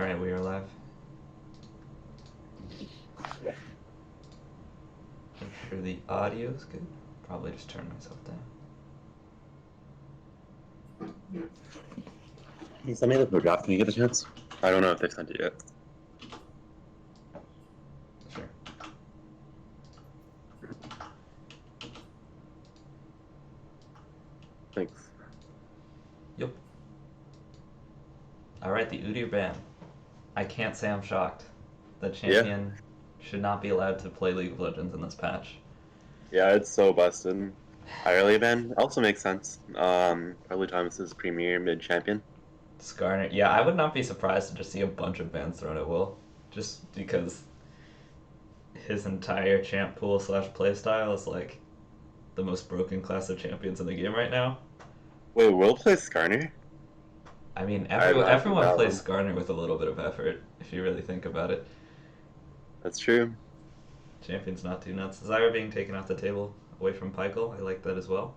Alright, we are live. Make sure the audio is good. Probably just turn myself down. Can you send me the draft when you get a chance? I don't know if they sent it yet. Sure. Thanks. Yep. Alright, the Udyr ban. I can't say I'm shocked. The champion should not be allowed to play League of Legends in this patch. Yeah, it's so busted. Early ban also makes sense. Probably Thomas's premier mid champion. Skarner. Yeah, I would not be surprised to just see a bunch of bans thrown at Will. Just because his entire champ pool / playstyle is like the most broken class of champions in the game right now. Wait, Will plays Skarner? I mean, I imagine everyone that plays one. Skarner with a little bit of effort, if you really think about it. That's true. Champion's not too nuts. Zyra being taken off the table away from Pykel, I like that as well.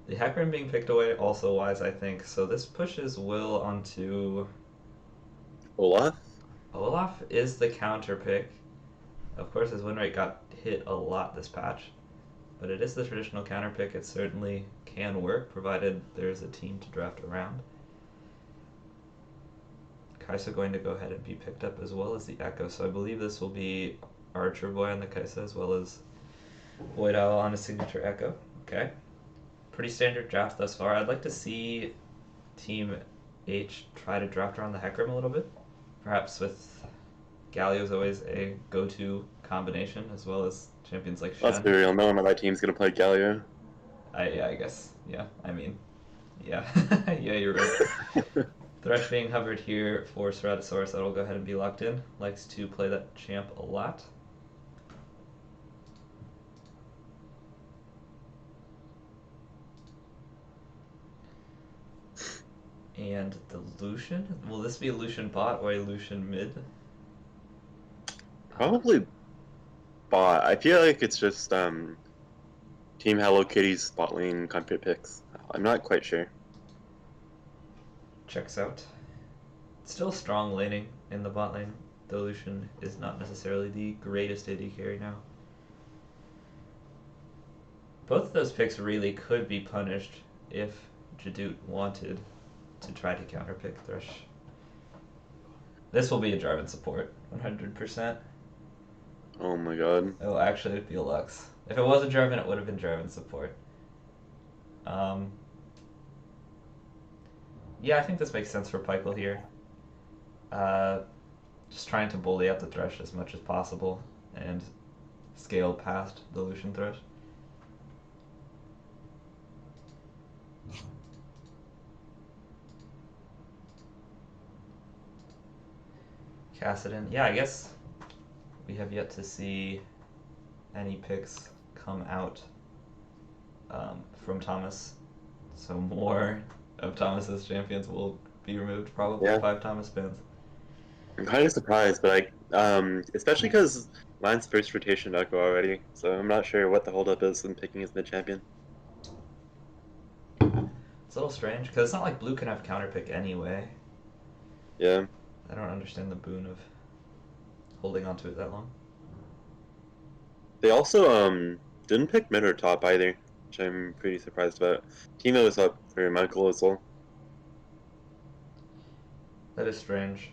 The Hecarim being picked away, also wise, I think. So this pushes Will onto... Olaf? Olaf is the counter pick. Of course, his win rate got hit a lot this patch. But it is the traditional counter pick. It certainly can work, provided there's a team to draft around. Kaisa going to go ahead and be picked up as well as the Echo. So I believe this will be Archer Boy on the Kaisa as well as Void Owl on a signature Echo. Okay. Pretty standard draft thus far. I'd like to see Team H try to draft around the Hecarim a little bit. Perhaps with Galio's always a go-to combination, as well as champions like Shen. Let's be real, no one on that team's gonna play Galio. Yeah, I guess. Yeah, I mean, yeah. Yeah, you're right. Thresh being hovered here for Ceratosaurus. That'll go ahead and be locked in. Likes to play that champ a lot. And the Lucian? Will this be a Lucian bot or a Lucian mid? Probably bot. I feel like it's just Team Hello Kitty's bot lane country picks. I'm not quite sure. Checks out. Still strong laning in the bot lane. The Lucian is not necessarily the greatest AD carry now. Both of those picks really could be punished if J-doot wanted to try to counterpick Thresh. This will be a Jarvan support, 100%. Oh my god. Oh, actually, it'd be a Lux. If it was a Jarvan, it would have been Jarvan support. Yeah, I think this makes sense for Pykel here. Just trying to bully out the Thresh as much as possible and scale past the Lucian Thresh. Kassadin. Yeah, I guess we have yet to see any picks come out from Thomas. So more of Thomas's champions will be removed, probably Yeah. 5 Thomas bans. I'm kind of surprised, but especially because mine's first rotation Echo already, so I'm not sure what the holdup is in picking his mid champion. It's a little strange, because it's not like blue can have counterpick anyway. Yeah. I don't understand the boon of holding on to it that long. They also didn't pick mid or top either, which I'm pretty surprised about. Timo was up for Michael as well. That is strange.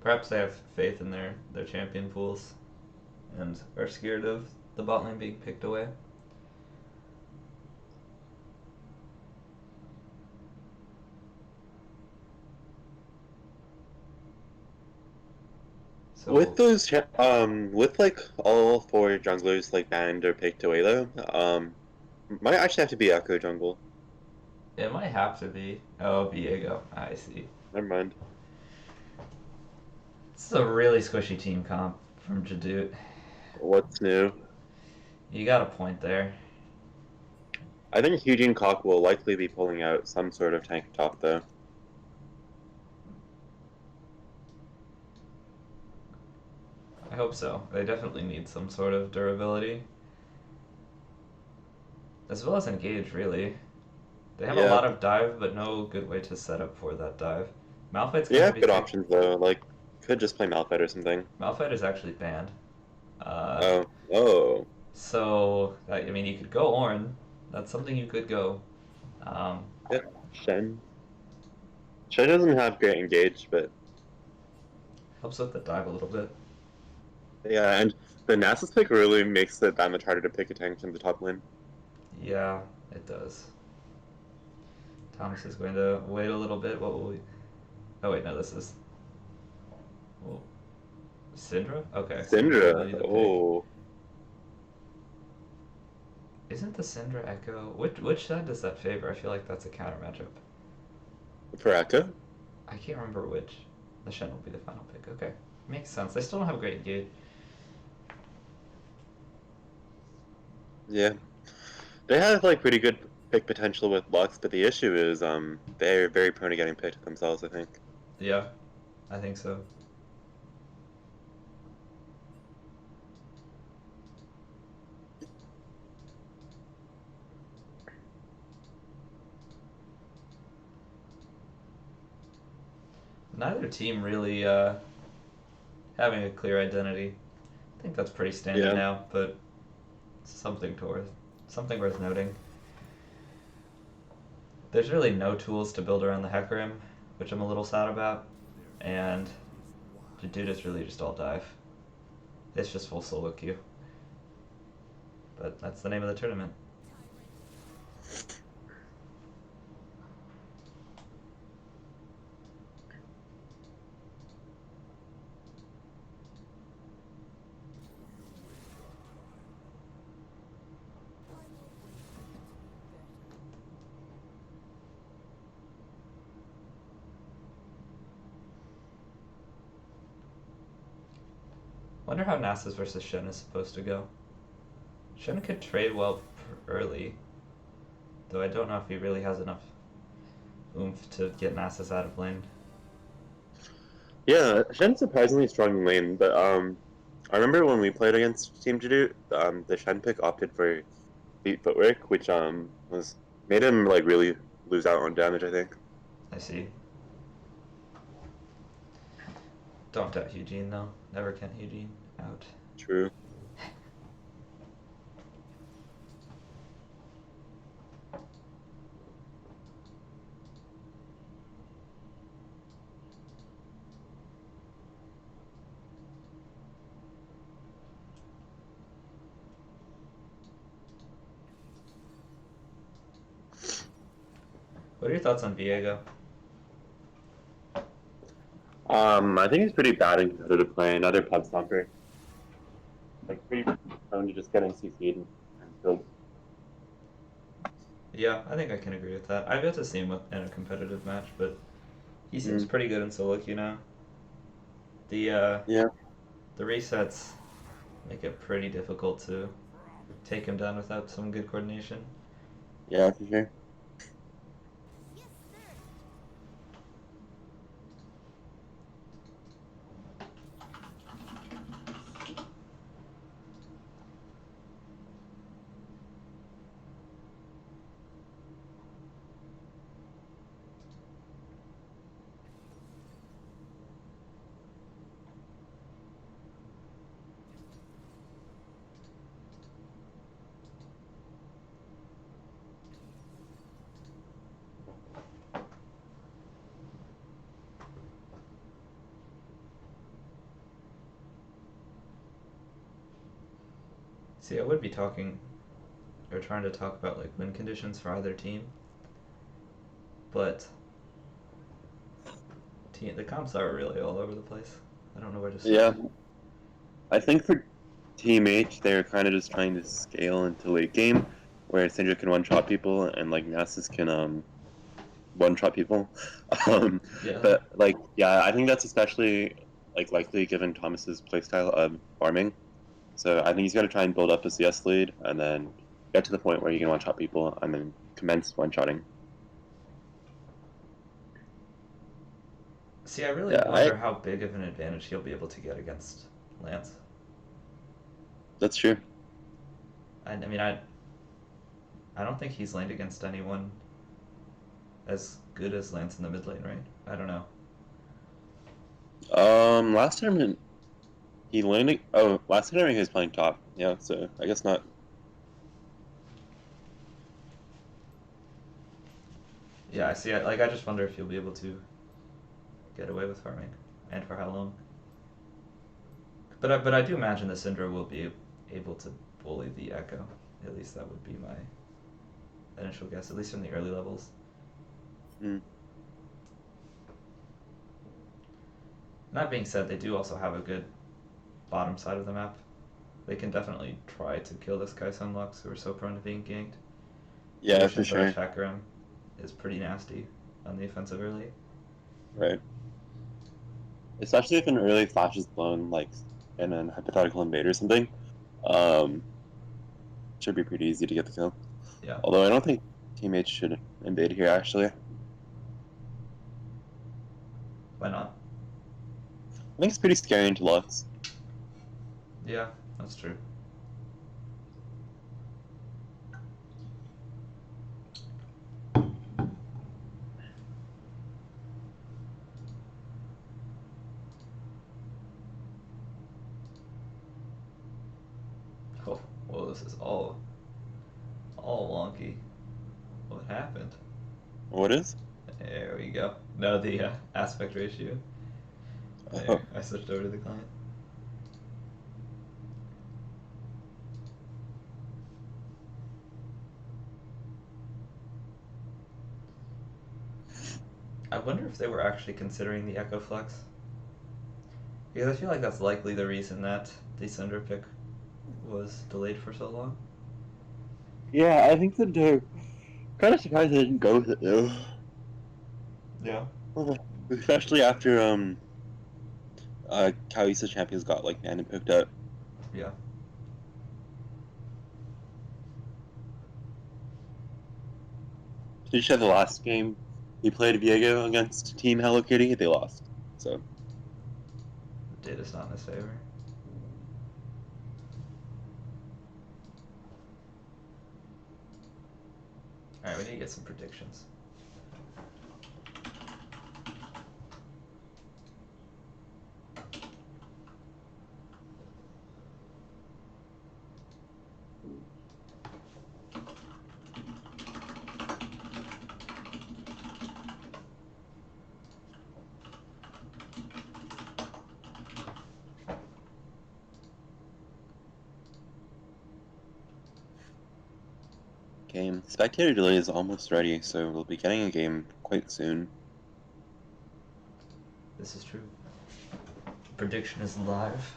Perhaps they have faith in their champion pools and are scared of the bot lane being picked away. So With those, with like all 4 junglers like banned or picked away though, might actually have to be Echo jungle. it might have to be. Oh, Viego. I see. Never mind. This is a really squishy team comp from J-doot. What's new? You got a point there. I think Eugene Cock will likely be pulling out some sort of tank top though. I hope so. They definitely need some sort of durability. As well as engage, really. They have a Yeah. lot of dive, but no good way to set up for that dive. Malphite's going to Yeah, be good picked. options though. Like, could just play Malphite or something. Malphite is actually banned. Uh, Oh, oh, so, I mean, you could go Ornn. That's something you could go. Um, yeah. Shen. Shen doesn't have great engage, but helps with the dive a little bit. yeah, and the Nasus pick really makes it that much harder to pick a tank in the top lane. Yeah, it does. Thomas is going to wait a little bit. What will we? Oh wait, no, this is well, Syndra. Okay, Syndra will Syndra. be the pick. Oh, Isn't the Syndra Echo? Which side does that favor? I feel like that's a counter matchup. for Echo? I can't remember which. The Shen will be the final pick. Okay, makes sense. They still don't have great engage. Yeah. They have like pretty good pick potential with Lux, but the issue is they're very prone to getting picked themselves, I think. Yeah, I think so. Neither team really having a clear identity. I think that's pretty standard Yeah, now, but something worth noting. There's really no tools to build around the Hecarim, which I'm a little sad about, and J-doot is really just all dive. It's just full solo queue, but that's the name of the tournament. Wonder how Nasus versus Shen is supposed to go. Shen could trade well early, though I don't know if he really has enough oomph to get Nasus out of lane. yeah. Shen's surprisingly strong in lane, but I remember when we played against Team Jadoo, the Shen pick opted for beat footwork, which was made him like really lose out on damage, I think. I see. Don't doubt Eugene though. Never count Eugene out. True. What are your thoughts on Viego? I think he's pretty bad in competitive play. Another pub stomper. Like pretty prone to just getting CC'd and killed. Yeah, I think I can agree with that. I've yet to see him in a competitive match, but he seems Mm. pretty good in solo queue now. The Yeah. the resets make it pretty difficult to take him down without some good coordination. Yeah, for sure. See, I would be talking or trying to talk about like win conditions for either team, but the comps are really all over the place. I don't know where to start. Yeah. I think for Team H, they're kind of just trying to scale into late game, where Syndra can one shot people and like Nasus can one shot people. Um, Yeah. but like yeah, I think that's especially like likely given Thomas's playstyle of farming. So I think he's gonna try and build up a CS lead and then get to the point where he can one shot people and then commence one shotting. See, I really Yeah, I wonder how big of an advantage he'll be able to get against Lance. that's true. I mean, I don't think he's laned against anyone as good as Lance in the mid lane, right? I don't know. Last tournament he landed. Oh, last tournament he was playing top. Yeah, so I guess not. Yeah, I see. I just wonder if you'll be able to get away with farming, and for how long. But I do imagine the Syndra will be able to bully the Echo. At least that would be my initial guess. At least in the early levels. Mm. That being said, they do also have a good bottom side of the map. They can definitely try to kill this guy Sunlocks, who are so prone to being ganked. The Yeah, for Ocean Flash sure. Hacker is pretty nasty on the offensive early. Right. Especially if an early flash is blown, like in an hypothetical invade or something. Um, should be pretty easy to get the kill. Yeah. Although I don't think teammates should invade here actually. I Why not? think it's pretty scary into Lux. Yeah, that's true. Oh, whoa, this is all wonky. What happened? What is? There we go. No, the aspect ratio. There, Oh, I switched over to the client. I wonder if they were actually considering the Echo Flex. Because I feel like that's likely the reason that the Cinder pick was delayed for so long. yeah, I think that they're kind of surprised they didn't go with it though. Yeah. Especially after Kalisa champions got like banned and picked up. Yeah. Did you the last game he played Viego against Team Hello Kitty? They lost. So The data's not in his favor. Alright, we need to get some predictions. game spectator delay is almost ready, so we'll be getting a game quite soon. This is true. Prediction is live.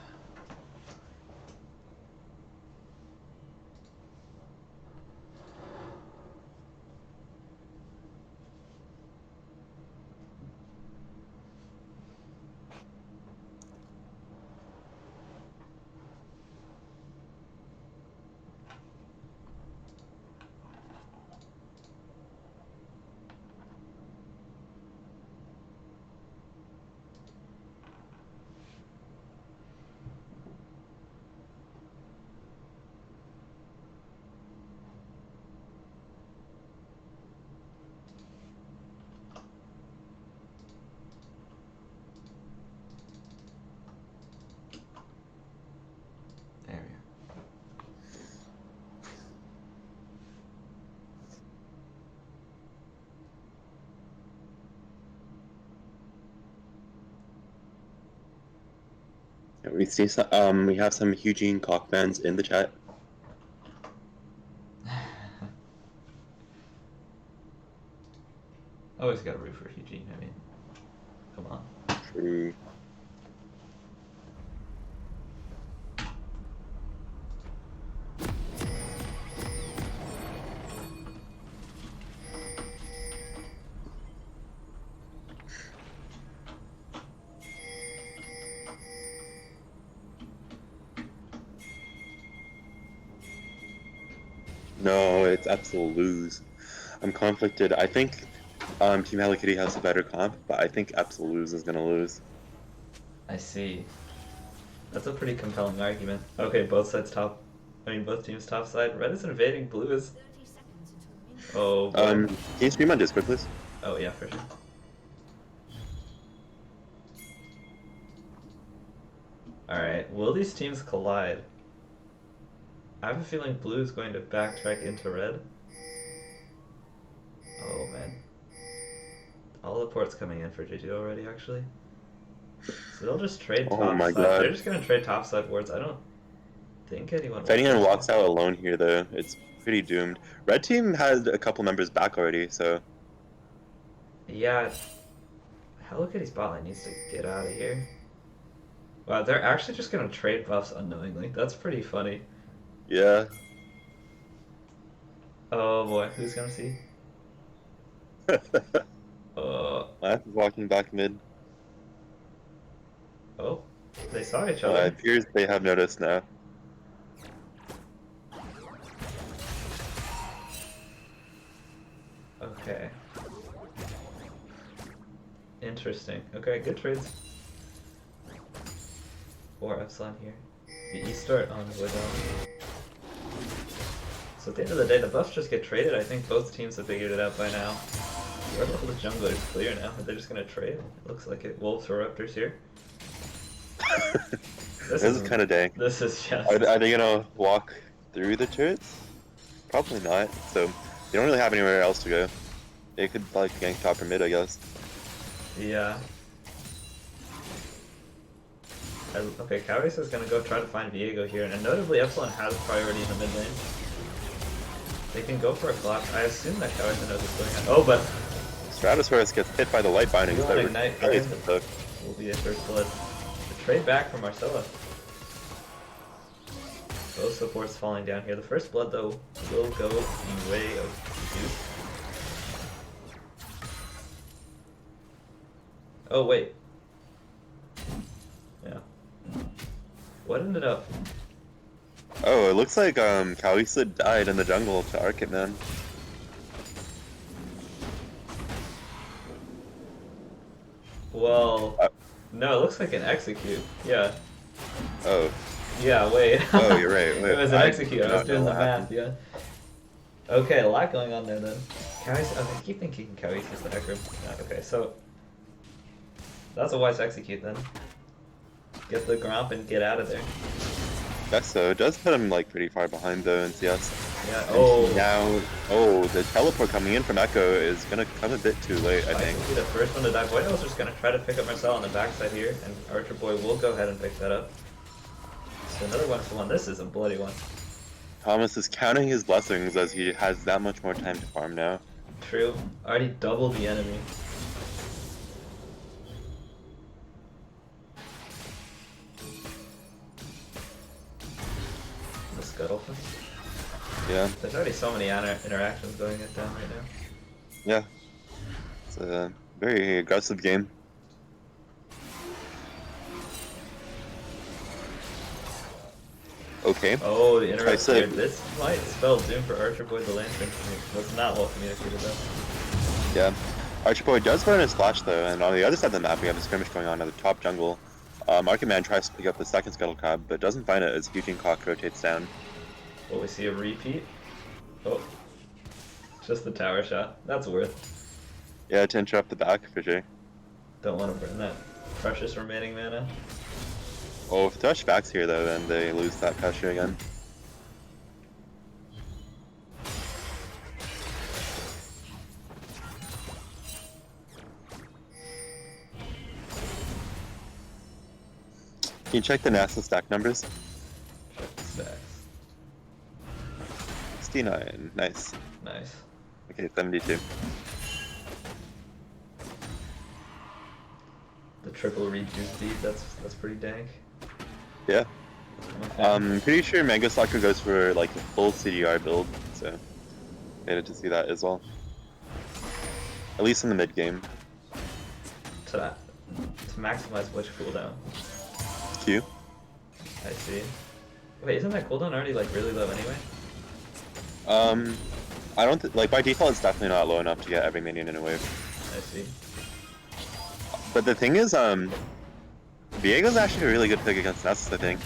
There we go. We have some Eugene Koch fans in the chat. Always gotta root for Eugene, I mean, come on. True. No, it's absolute lose. I'm conflicted. I think Team Hello Kitty has a better comp, but I think Absolute is gonna lose. I see. That's a pretty compelling argument. Okay, both sides top. I mean, both teams top side. Red is invading. Blue is. Oh boy. Can you stream on Discord, please? Oh yeah, for sure. Alright, will these teams collide? I have a feeling blue is going to backtrack into red. Oh man. All the ports coming in for J-doot already, actually. So they'll just trade Oh top my side. They're god. just gonna trade top side boards. I don't think anyone If will anyone push walks it. out alone here, though, it's pretty doomed. Red team had a couple members back already, so Yeah, Hello Kitty Spotlight needs to get out of here. Wow, they're actually just gonna trade buffs unknowingly. That's pretty funny. yeah. Oh boy, who's gonna see? Uh, Math is walking back mid. oh, they saw each It other. appears they have noticed now. Okay. Interesting. Okay, good trades. For Epsilon here. The E-start on Widow. So at the end of the day, the buffs just get traded. I think both teams have figured it out by now. Where all the junglers clear now? They're just gonna trade. It looks like it. Wolves or Raptors here. This is kind of dank. This is just. Are they gonna walk through the turrets? Probably not. So they don't really have anywhere else to go. They could like gank top or mid, I guess. Yeah. Okay, Cowrace is gonna go try to find Viego here, and notably Epsilon has priority in the mid lane. They can go for a collapse. I assume that Cowrace knows what's going on. Oh, but Stratosaurus gets hit by the light bindings. you want to ignite for Really him? expensive. Will be a first blood. The trade back from Marcella. Both supports falling down here. The first blood, though, will go the way of Zeus. Oh, wait. Yeah. What ended up? Oh, it looks like Kalisa died in the jungle to Arc It, man. Well, no, it looks like an execute. Yeah. Oh. Yeah, wait. Oh, you're right. Wait, It was an execute. I was doing the what math, happened. yeah. Okay, a lot going on there then. Kawis, okay, I keep thinking Kawis is the hacker. Okay, so that's a wise execute then. Get the Gromp and get out of there. Guess so. It does put him like pretty far behind though in CS. Yeah, And now, the teleport coming in from Echo is gonna come a bit too late, I think. Be the first one to die. Boy, I was just gonna try to pick up Marcel on the backside here, and Archer Boy will go ahead and pick that up. So another 1-for-1. This is a bloody one. Thomas is counting his blessings as he has that much more time to farm now. True. Already doubled the enemy. The Scuttlefin. Yeah. There's already so many interactions going down right now. Yeah. It's a very aggressive game. Okay. Oh, the interrupt said- here. This might spell doom for Archer Boy the Lantern. It was not well communicated though. Yeah. Archboy does burn his flash though, and on the other side of the map we have a skirmish going on at the top jungle. Market Man tries to pick up the second Scuttle Crab, but doesn't find it as Fuging Cock rotates down. Will we see a repeat? Oh. Just the tower shot. That's worth. Yeah, to interrupt the back for sure. Don't want to burn that precious remaining mana. Oh, if Thresh backs here though, then they lose that pressure again. Can you check the NASA stack numbers? Check the stacks. 69, nice. Nice. Okay, 72. The triple rejuice speed, that's pretty dank. Yeah. Okay. Pretty sure Mega Soccer goes for like a full CDR build, so excited to see that as well. At least in the mid game. To maximize which cooldown? Q. I see. Wait, isn't that cooldown already like really low anyway? I don't like by default it's definitely not low enough to get every minion in a wave. I see. But the thing is, Viego's actually a really good pick against Nessus, I think.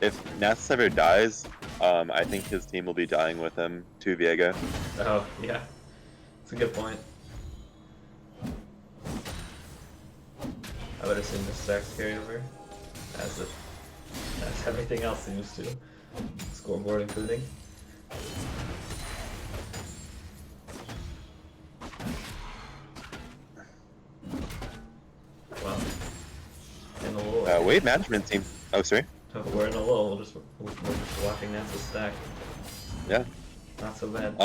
If Nessus ever dies, I think his team will be dying with him to Viego. Oh, yeah. That's a good point. I would assume the stacks carry over as the Everything else seems to. Scoreboard including. Well, in the lull. Wave management team. Oh, sorry. We're in a lull. We're just watching Nance's stack. Yeah. Not so bad.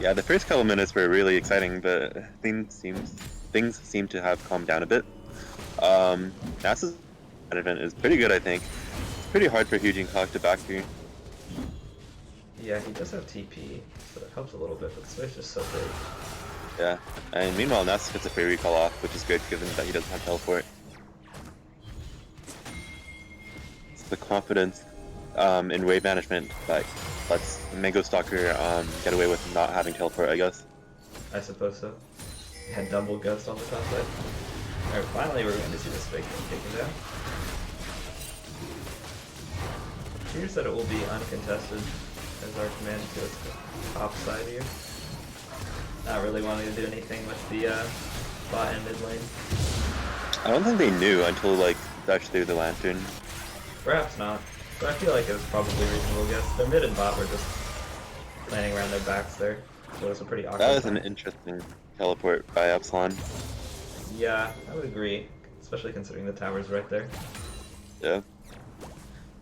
Yeah, the first couple minutes were really exciting, but things seem to have calmed down a bit. NASA's management is pretty good, I think. It's pretty hard for Hugin to back here. Yeah, he does have TP, so that helps a little bit, but the space is just so big. Yeah, and meanwhile Nasus gets a free recall off, which is good given that he doesn't have teleport. It's the confidence in wave management that lets Mango Stalker get away with not having teleport, I guess. I suppose so. Had double ghost on the top side. Alright, finally we're going to see this fake thing taken down. Appears that it will be uncontested as our command goes to the top side here. Not really wanting to do anything with the bot and mid lane. I don't think they knew until like Dutch threw the lantern. Perhaps not, but I feel like it was probably a reasonable guess. Their mid and bot were just landing around their backs there, so it was a pretty awkward. That was an interesting teleport by Epsilon. Yeah, I would agree, especially considering the tower's right there. Yeah.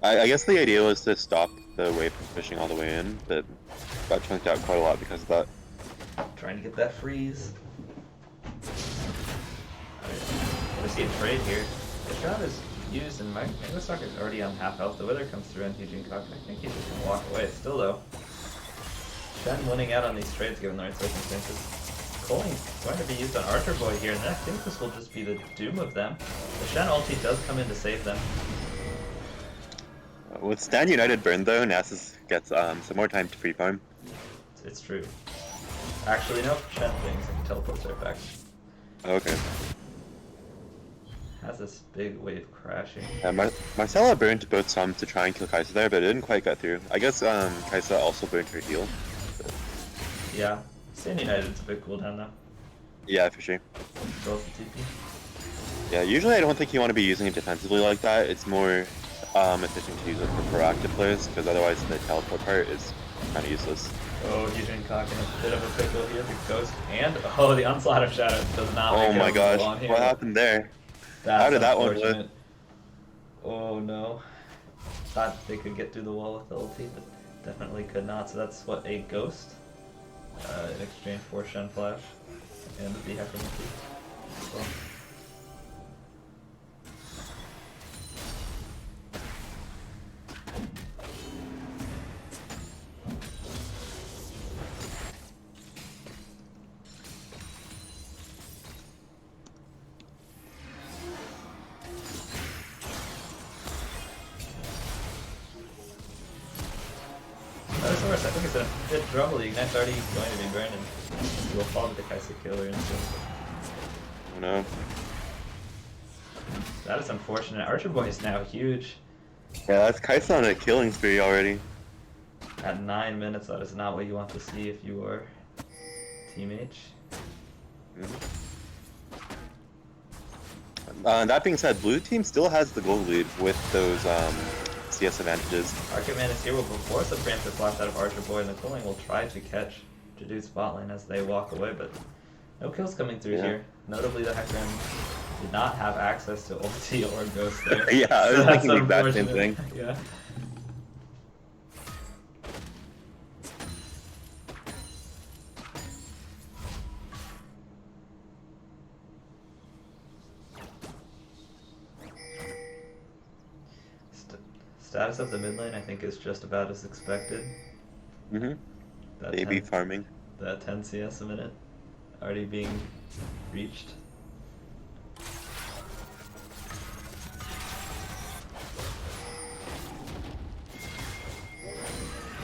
I guess the idea was to stop the wave from pushing all the way in, but got chunked out quite a lot because of that. Trying to get that freeze. I want to see a trade here. The shot is used and Mango Stalker's already on half health. The Wither comes through and Hugin Cock, and I think he's just going to walk away. Still though, Shen winning out on these trades given the right circumstances. Coaling's going to be used on Archer Boy here, and I think this will just be the doom of them. The Shen ulti does come in to save them. With Stan United burn though, Nasus gets some more time to free farm. It's true. Actually, no, Shen things and teleports right back. Okay. Has this big wave crashing. Marcella burned both Psalms to try and kill Kaisa there, but it didn't quite get through. I guess Kaisa also burned her heal. But... Yeah, Stan United's a big cooldown though. Yeah, for sure. Both the TP. Yeah, usually I don't think you want to be using it defensively like that. It's more efficient to use it for proactive plays, because otherwise the teleport part is kind of useless. Oh, Hugin Cock in a bit of a pickle here. The Ghost and the Onslaught of Shadow does not Oh make my it gosh, on here. what happened there? That's How did that one unfortunate. live? Oh no. Thought they could get through the wall with the ulti, but definitely could not. So that's what, a Ghost in exchange for Shen Flash and the Hacker Monkey. Well, I think it's a bit trouble. Ignite's already going to be burned and will fall to the Kaisa killer instant. Oh no. That is unfortunate. Archer Boy is now huge. Yeah, that's Kaisa on a killing spree already. At 9 minutes, that is not what you want to see if you are Team H. That being said, blue team still has the gold lead with those CS advantages. Architman is here will force a preemptive flash out of Archer Boy, and the Cooling will try to catch J-doot's bot lane as they walk away, but no kills coming through here. Notably, the Hecarim did not have access to ulti or Ghost there. Yeah, I was thinking the exact same thing. Yeah. Status of the mid lane, I think, is just about as expected. Baby farming. That 10 CS a minute already being reached.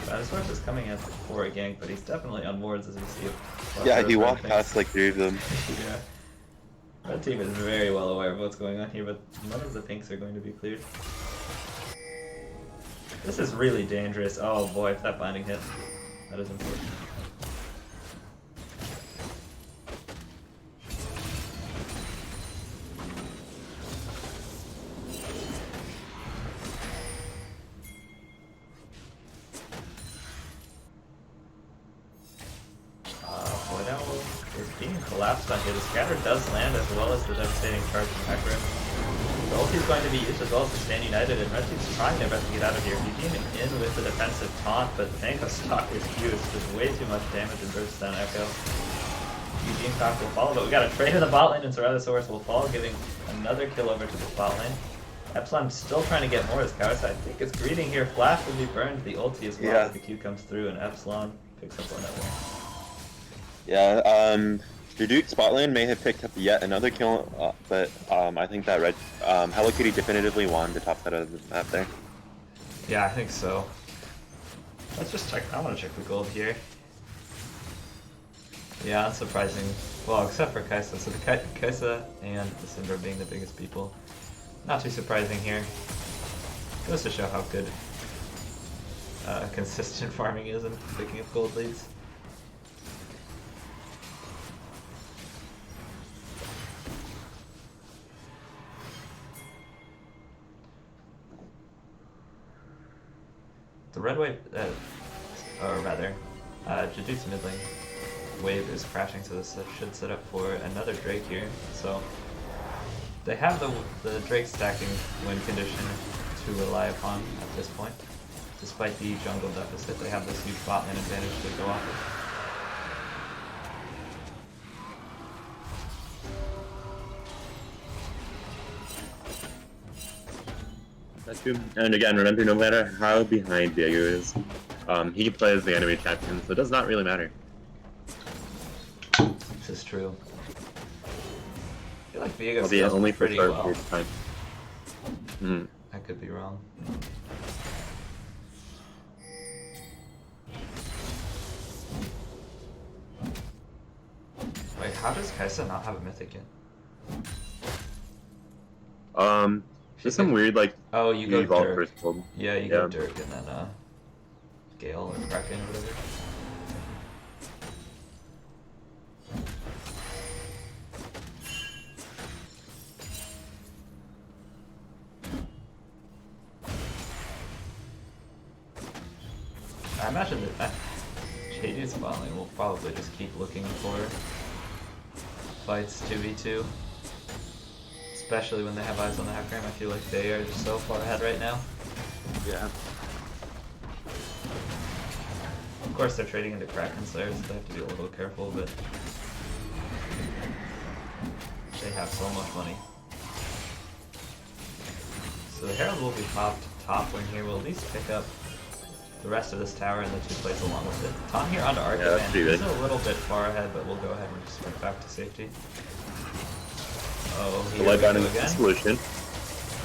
Battlesworth is coming at for a gank, but he's definitely on wards as we see it. Yeah, he walked past like 3 of them. Yeah. Red team is very well aware of what's going on here, but none of the pinks are going to be cleared. This is really dangerous. Oh boy, if that binding hit, that is unfortunate. collapsed on here. The scatter does land as well as the devastating charge from Back Room. The ulti is going to be used as well as the Stand United, and Red Team's trying their best to get out of here. Eugene in with the defensive taunt, but Mango Stalker's Q is just way too much damage and bursts down Echo. Eugene Cock will follow, but we got a trade in the bot lane, and Ceratosaurus will fall, giving another kill over to the bot lane. Epsilon still trying to get more as Kairos. I think it's greeting here. Flash will be burned. The ulti as well as the Q comes through, and Epsilon picks up on that one. Yeah, J-doot spot lane may have picked up yet another kill, but I think that Hello Kitty definitively won the top side of the map there. Yeah, I think so. Let's just check. I want to check the gold here. Yeah, unsurprising. Well, except for Kaisa. So the Kaisa and the Syndra being the biggest people. Not too surprising here. Goes to show how good consistent farming is in picking up gold leads. The red wave, or rather, J-doot's mid lane wave is crashing, so this should set up for another Drake here. So they have the Drake stacking win condition to rely upon at this point. Despite the jungle deficit, they have this huge bot lane advantage to go off of. That's true. And again, remember, no matter how behind Diego is, he plays the enemy champion, so it does not really matter. This is true. I feel like Viego Well, scales only pretty for well. time. Mm. I could be wrong. Wait, how does Kaisa not have a mythic yet? There's some weird, like, oh, you go evolve Dirk. first build. Yeah, you go Dirk and then Gale or Kraken or whatever. I imagine that J-doot's bot lane will probably just keep looking for fights 2v2. Especially when they have eyes on the Hack Ram. I feel like they are so far ahead right now. Yeah. Of course they're trading into Kraken Slayers, so they have to be a little careful, but they have so much money. So the Herald will be popped top lane here. We'll at least pick up the rest of this tower and the 2 plates along with it. Taunt here onto Arca, and he's a little bit far ahead, but we'll go ahead and just sprint back to safety. Oh, here we go again. Solution.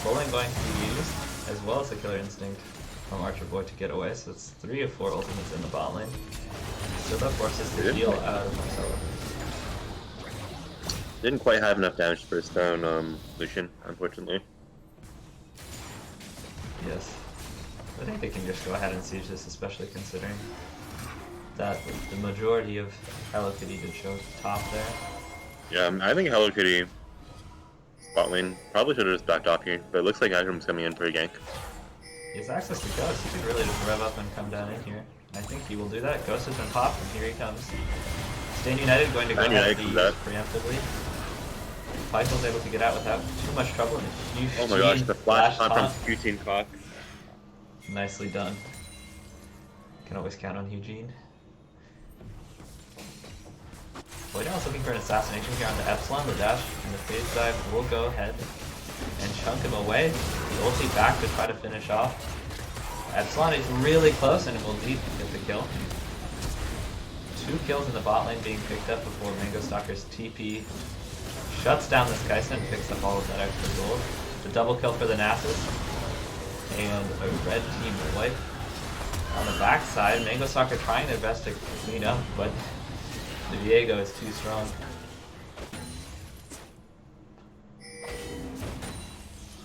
Bowling going to be used, as well as the Killer Instinct from Archer Boy to get away, so it's 3 of 4 ultimates in the bot lane. So that forces the heal out of Marcelo. Didn't quite have enough damage to burst down Lucian, unfortunately. Yes. I think they can just go ahead and siege this, especially considering that the majority of Hello Kitty did show top there. Yeah, I think Hello Kitty spot lane probably should have just backed off here, but it looks like Agram's coming in for a gank. He has access to Ghost. He could really just rev up and come down in here. I think he will do that. Ghost has been popped, and here he comes. Stand United going to go ahead and be used preemptively. Pykel's able to get out without too much trouble. And oh my gosh, the flash taunt from Eugene Cock. Nicely done. Can always count on Eugene. Boydell's looking for an assassination here onto Epsilon. The dash and the phase dive will go ahead and chunk him away. The ulti back to try to finish off. Epsilon is really close and it will indeed get the kill. 2 kills in the bot lane being picked up before Mango Stalker's TP shuts down this Kaisa and picks up all of that extra gold. The double kill for the Nasus. And a red team wipe. On the backside, Mango Stalker trying their best to clean up, but the Viego is too strong.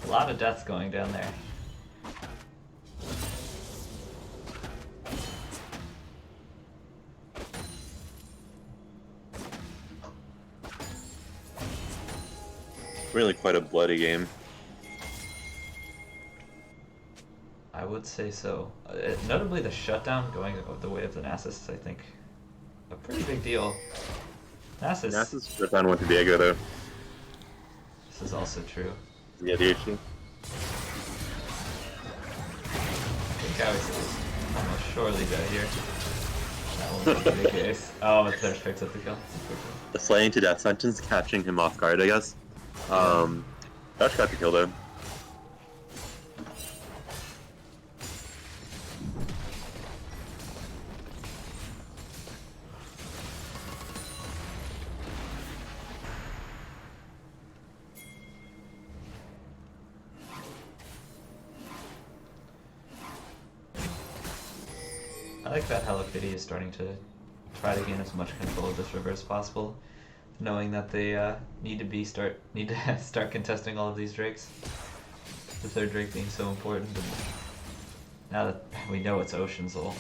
A lot of deaths going down there. Really quite a bloody game. I would say so. Notably the shutdown going the way of the Nasus is, I think, a pretty big deal. Nasus. Nasus should have found one to Diego though. This is also true. Yeah, the issue. I think I was almost surely dead here. That won't be the case. Oh, but there's picks up the kill. The slaying to death sentence catching him off guard, I guess. Dutch got the kill though. I like that Hello Kitty is starting to try to gain as much control of this river as possible, knowing that they need to start contesting all of these drakes. The third drake being so important, and now that we know it's Ocean Soul,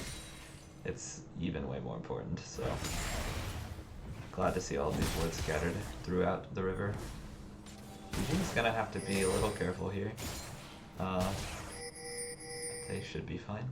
it's even way more important. So glad to see all of these wards scattered throughout the river. Eugene's gonna have to be a little careful here. They should be fine.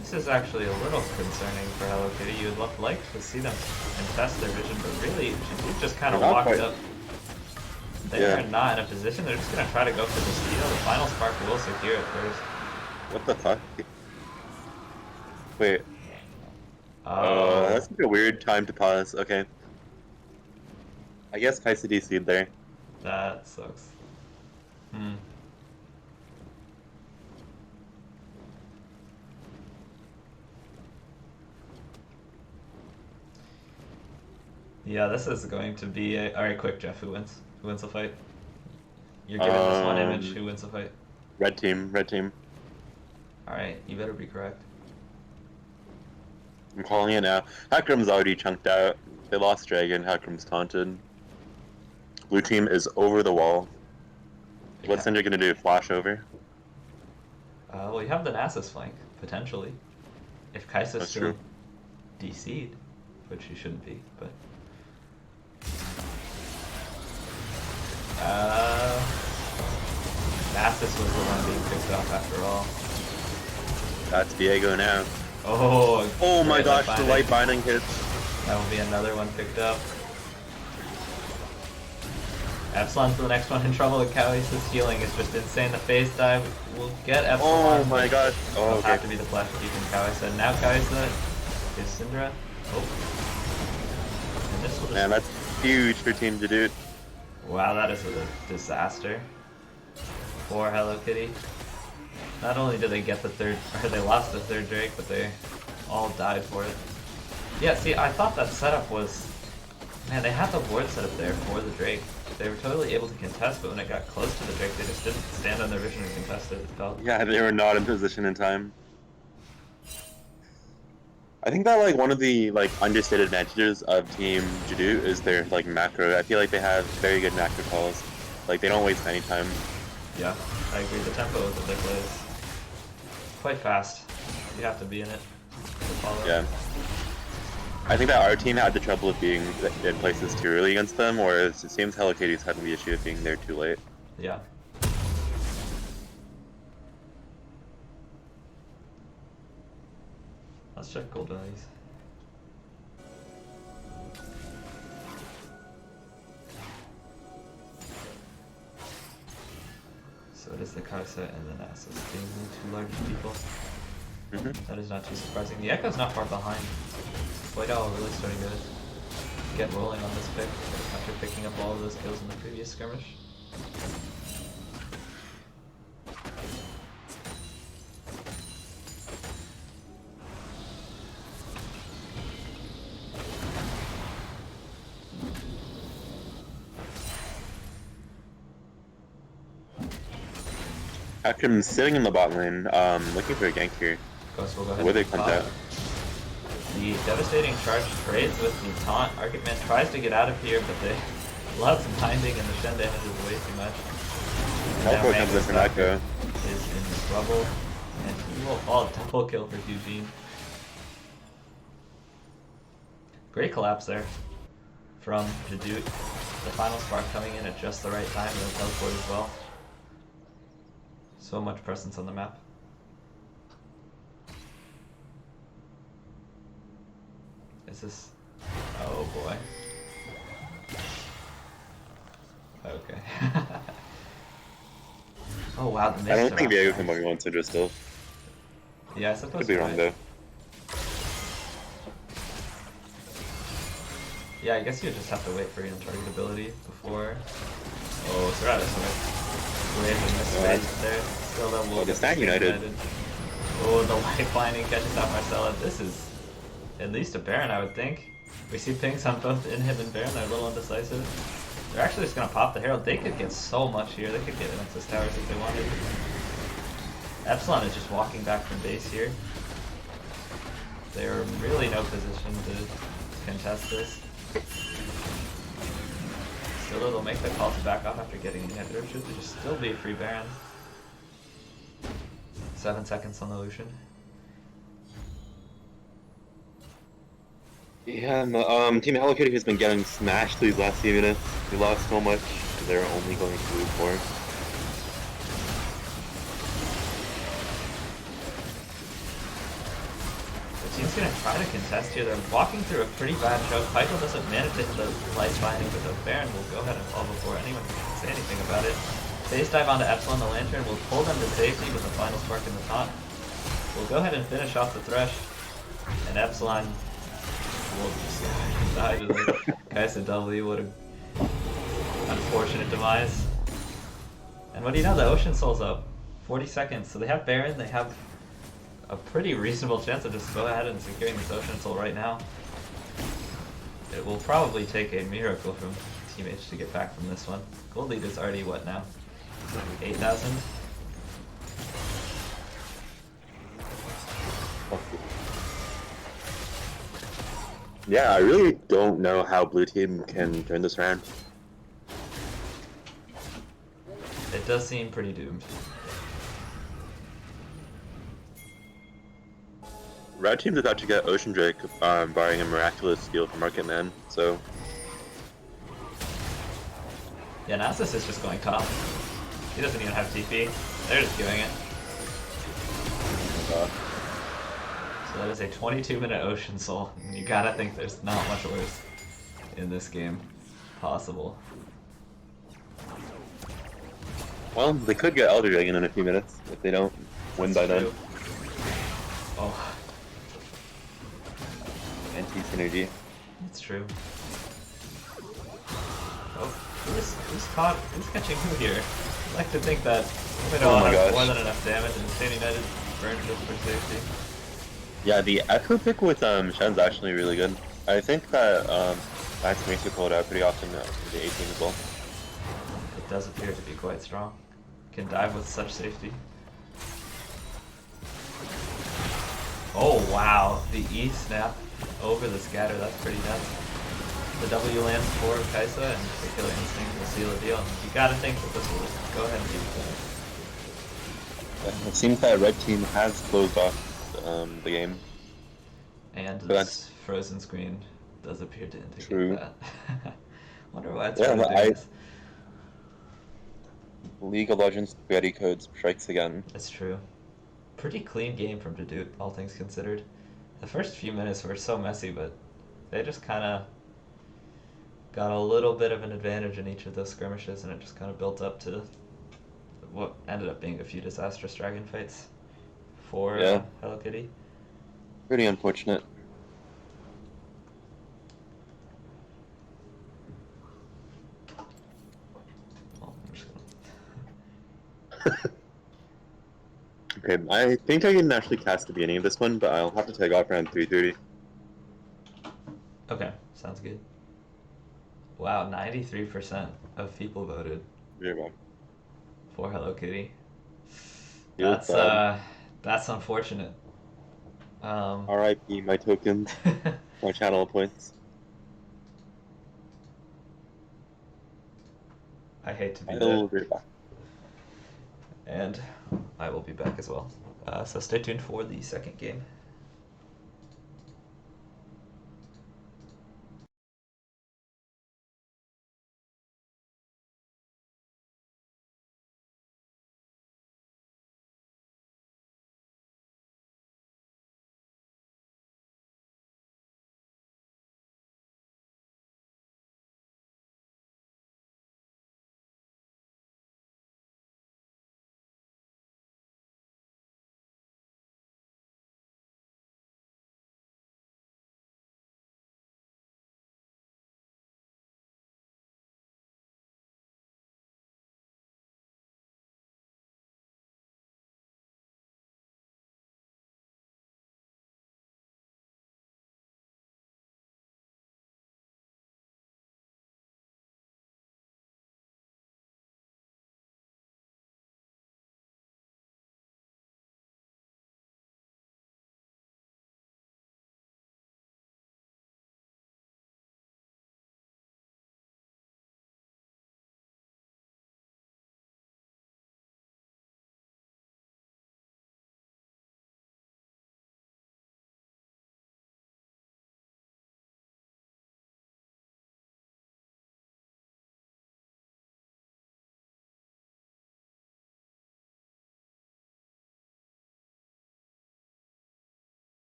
This is actually a little concerning for Hello Kitty. You would like to see them infest their vision, but really, J-doot just kind of walked up. They are not in a position. They're just going to try to go for the steal. The final spark will secure it first. What the fuck? Wait. Oh. That's like a weird time to pause. Okay. I guess Kaisa DC'd there. That sucks. Yeah, this is going to be a... Alright, quick, Jeff. Who wins? Who wins the fight? You're giving this one image. Who wins the fight? Red team, red team. Alright, you better be correct. I'm calling it now. Hakram's already chunked out. They lost Dragon. Hakram's taunted. Blue team is over the wall. What's Cinder gonna do? Flash over? Well, you have the Nasus flank, potentially. If Kaisa's still DC'd, which he shouldn't be, but... Nasus was the one being picked off after all. That's Diego now. Oh my gosh, the light binding hits. That will be another one picked up. Epsilon's the next one in trouble, and Kawisa's healing is just insane. The phase dive will get Epsilon. Oh my gosh. Oh, it'll have to be the flash keep from Kawisa. And now Kawisa is Syndra. Oh. And this will just... Man, that's huge for Team J-doot. Wow, that is a disaster for Hello Kitty. Not only did they get the third, or they lost the third Drake, but they all died for it. Yeah, see, I thought that setup was... Man, they had the ward set up there for the Drake. They were totally able to contest, but when it got close to the Drake, they just didn't stand on their vision and contest it, it felt. Yeah, they were not in position in time. I think that, like, one of the, like, understated advantages of Team J-doot is their, like, macro. I feel like they have very good macro calls. Like, they don't waste any time. Yeah, I agree. The tempo that they play is quite fast. You have to be in it to follow. Yeah. I think that our team had the trouble of being in places too early against them, whereas it seems Hello Kitty's having the issue of being there too late. Yeah. Let's check gold values. So it is the Kai'Sa and the Nasus being the two largest people. That is not too surprising. The Echo's not far behind. White Owl really starting to get rolling on this pick after picking up all of those kills in the previous skirmish. Akram's sitting in the bot lane, looking for a gank here. Ghost will go ahead. Wither comes out. The devastating charge trades with the taunt. Argument tries to get out of here, but they lots of binding and the Shen damage is way too much. Teleport comes in from Echo. Is in trouble, and he will fall. Double kill for Eugene. Great collapse there from J-doot. The final spark coming in at just the right time, and the teleport as well. So much presence on the map. Is this... Oh boy. Okay. Oh wow, the mix. I don't think Diego can bug once Sidra still. Yeah, I suppose. Could be wrong though. Yeah, I guess you just have to wait for your target ability before. Oh, Serratus wave and miss there. Still level. Oh, the Snag United. Oh, the lifelining catches out Marcella. This is at least a Baron, I would think. We see pings on both Inhib and Baron. They're a little indecisive. They're actually just gonna pop the Herald. They could get so much here. They could get Nexus Towers if they wanted. Epsilon is just walking back from base here. They're really no position to contest this. Still, they'll make the call to back off after getting inhibitor. Should there just still be a free Baron? 7 seconds on the Lucian. Yeah, Team Hello Kitty has been getting smashed these last few minutes. We lost so much, they're only going to lose more. The team's gonna try to contest here. They're walking through a pretty bad choke. Pyko doesn't manage to hit the light binding, but the Baron will go ahead and fall before anyone can say anything about it. Phase dive onto Epsilon. The Lantern will pull them to safety with the final spark in the top. We'll go ahead and finish off the Thresh, and Epsilon will just die to the Kaisa W. What an unfortunate demise. And what do you know? The Ocean Soul's up. 40 seconds. So they have Baron. They have a pretty reasonable chance of just go ahead and securing this Ocean Soul right now. It will probably take a miracle from teammates to get back from this one. Gold lead is already what now? 8,000? Yeah, I really don't know how blue team can turn this around. It does seem pretty doomed. Red team's about to get Ocean Drake, barring a miraculous steal from Market Man, so... Yeah, Nasus is just going top. He doesn't even have TP. They're just doing it. So that is a 22-minute Ocean Soul. And you gotta think there's not much worse in this game possible. Well, they could get Elder Dragon in a few minutes if they don't win by then. Oh. Anti-synergy. That's true. Oh, who's caught? Who's catching who here? I like to think that Widow has more than enough damage and Insane United burned just for safety. Yeah, the Echo pick with Shen's actually really good. I think that Lance makes you pull it out pretty often in the 18 as well. It does appear to be quite strong. Can dive with such safety. Oh wow, the E snap over the scatter, that's pretty nuts. The W lands for Kaisa and the Killer Instinct will seal the deal. You gotta think that this will just go ahead and do It seems that red team has closed off the game. And this frozen screen does appear to indicate that. Wonder why it's League of Legends spaghetti codes strikes again. That's true. Pretty clean game from J-doot, all things considered. The first few minutes were so messy, but they just kind of got a little bit of an advantage in each of those skirmishes, and it just kind of built up to what ended up being a few disastrous dragon fights for Hello Kitty. Pretty unfortunate. Well, I'm just Okay, I think I can actually cast the beginning of this one, but I'll have to take off around 3:30. Okay, sounds good. Wow, 93% of people voted for Hello Kitty. That's unfortunate. R.I.P. my tokens, my channel points. I hate to be I'll that. be back. And I will be back as well. So stay tuned for the second game.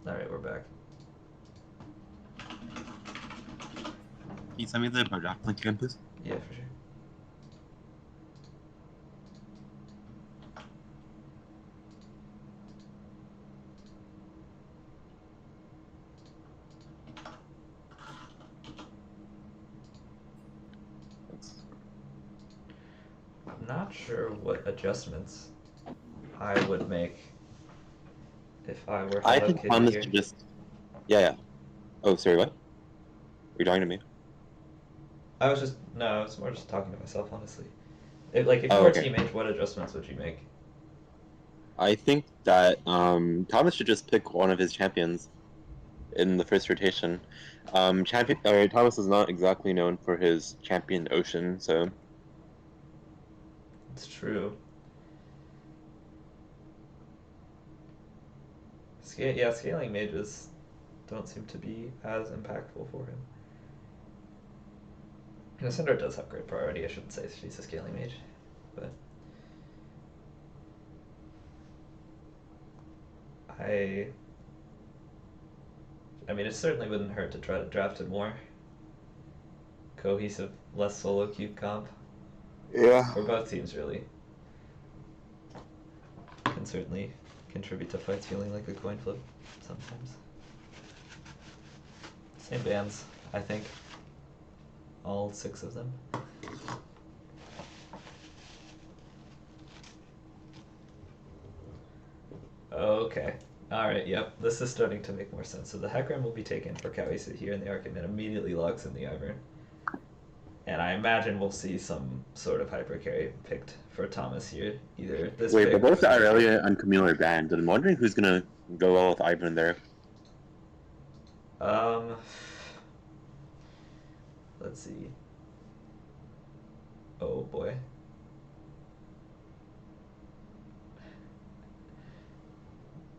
Alright, we're back. Can you send me the draft link again, please? Yeah, for sure. Thanks. I'm not sure what adjustments I would make if I were I Hello think Kitty Thomas here. should just. Yeah. Oh, sorry. What? Were you talking to me? I was more just talking to myself, honestly. If you Oh, were okay. Team H, what adjustments would you make? I think that Thomas should just pick one of his champions in the first rotation. Thomas is not exactly known for his champion Ocean, so It's true. Scaling mages don't seem to be as impactful for him. Cinder does have great priority. I shouldn't say she's a scaling mage, but I. I mean, it certainly wouldn't hurt to try to draft it more. Cohesive, less solo queue comp yeah. for both teams, really. Can certainly contribute to fights feeling like a coin flip sometimes. Same bands, I think. All 6 of them. Okay. Alright, yep. This is starting to make more sense. So the Hecarim will be taken for Kawisa here, and the Archimate immediately locks in the Ivern. And I imagine we'll see some sort of hyper carry picked for Thomas here. Either this Wait, pick but or both some. Aurelia and Camille are banned, and I'm wondering who's gonna go well with Ivan there. Um. Let's see. Oh boy.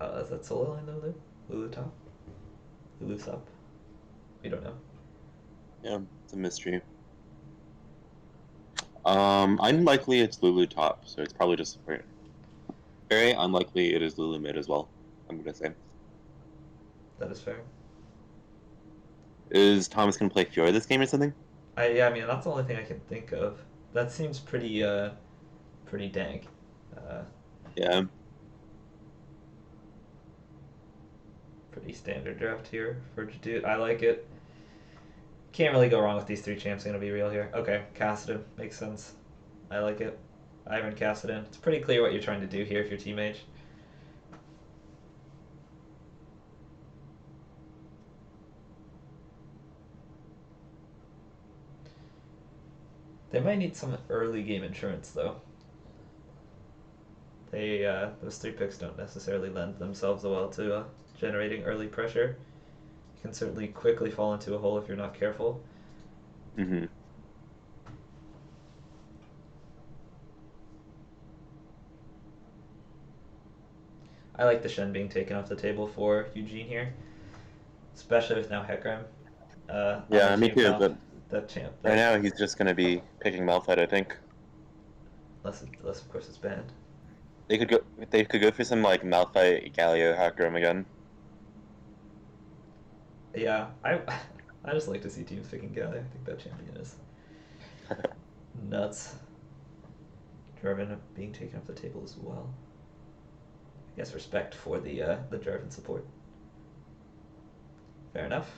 Is that solo line though? Lulu top? Lulu sup? We don't know. Yeah, it's a mystery. Unlikely it's Lulu top, so it's probably just support. Very unlikely it is Lulu mid as well, I'm gonna say. That is fair. Is Thomas gonna play Fiora this game or something? I mean that's the only thing I can think of. That seems pretty dank. Uh, Yeah. Pretty standard draft here for J-doot. I like it. Can't really go wrong with these 3 champs. Gonna be real here. Okay, Kassadin makes sense. I like it. Ivan Kassadin. It's pretty clear what you're trying to do here if you're team H. They might need some early game insurance though. Those 3 picks don't necessarily lend themselves well to generating early pressure. You can certainly quickly fall into a hole if you're not careful. Mm-hmm. I like the Shen being taken off the table for Eugene here, especially with now Hecarim on Yeah, the me team too, comp. but That champ, right that now he's just gonna be picking Malphite, I think. unless of course it's banned. They could go for some like Malphite Galio Hackram again. Yeah, I just like to see teams picking Galley. I think that champion is nuts. Jarvan being taken off the table as well. I guess respect for the Jarvan support. Fair enough.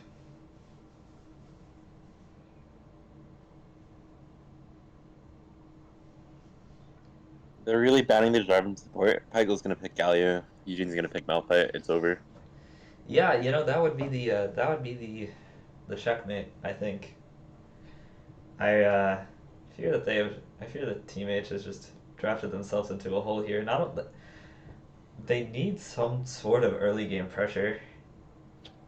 They're really banning the Jarvan support. Pygo's gonna pick Galio. Eugene's gonna pick Malphite. It's over. Yeah, that would be the checkmate. I think. I fear that I fear that Team H has just drafted themselves into a hole here. Not they need some sort of early game pressure.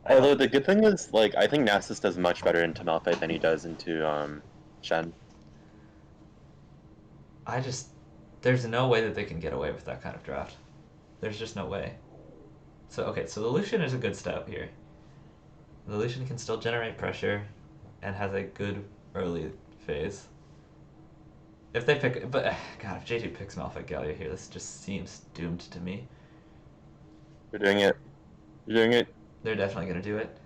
I Although don't. the good thing is, like, I think Nasus does much better into Malphite than he does into Shen. I just. There's no way that they can get away with that kind of draft. There's just no way. So okay, so the Lucian is a good step here. The Lucian can still generate pressure, and has a good early phase. If they pick, but God, if J2 picks Malphite Gallia here, this just seems doomed to me. You're doing it. You're doing it. They're definitely gonna do it.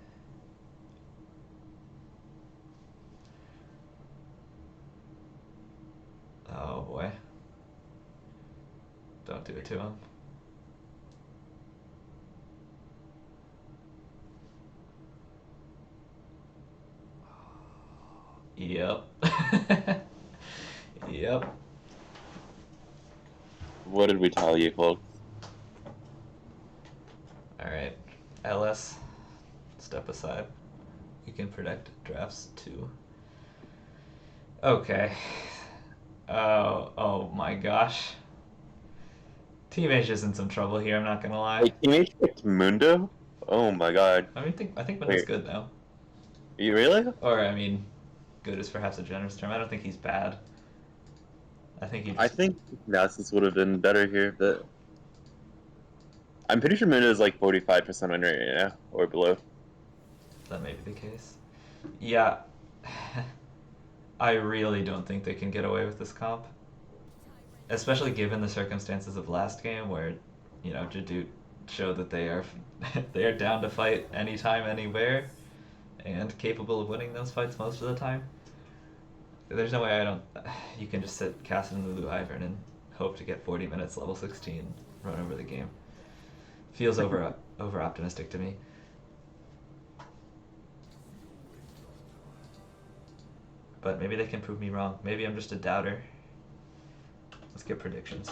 Oh boy. Don't do it to him. Yep. Yep. What did we tell you, folks? Alright. LS, step aside. You can predict drafts too. Okay. Oh my gosh. Team H is in some trouble here, I'm not gonna lie. Wait, Teenage picked Mundo? Oh my god. I think Windows Wait, good now. you really? Or I mean, good is perhaps a generous term. I don't think he's bad. I think he I just think Nasus would have been better here, but I'm pretty sure Mundo is like 45% win rate right now, or below. that may be the case. Yeah. I really don't think they can get away with this comp. Especially given the circumstances of last game where, J-doot showed that they are they are down to fight anytime, anywhere, and capable of winning those fights most of the time. There's no way I don't. You can just sit Cassid and Lulu Ivern and hope to get 40 minutes, level 16, run over the game. Feels over optimistic to me. But maybe they can prove me wrong. Maybe I'm just a doubter. Let's get predictions.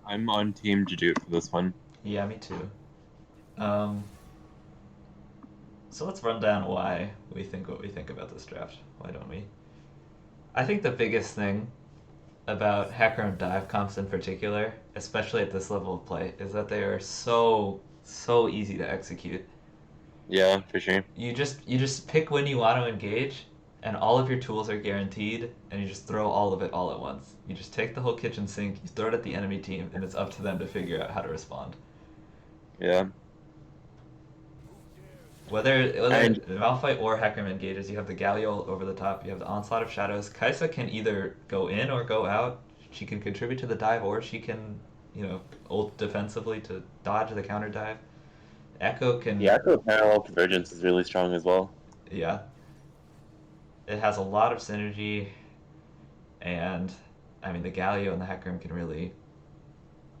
I'm on Team J-doot for this one. Yeah, me too. Um, so let's run down why we think what we think about this draft. Why don't we? I think the biggest thing about hacker and dive comps in particular, especially at this level of play, is that they are so easy to execute. Yeah, for sure. You just pick when you want to engage, and all of your tools are guaranteed, and you just throw all of it all at once. You just take the whole kitchen sink, you throw it at the enemy team, and it's up to them to figure out how to respond. Yeah. Whether And Malphite or Hecarim engages, you have the Galio over the top, you have the Onslaught of Shadows. Kaisa can either go in or go out. She can contribute to the dive, or she can, ult defensively to dodge the counter dive. Echo the can, Echo Parallel Convergence is really strong as well. yeah, it has a lot of synergy, and I mean the Galio and the Hecarim can really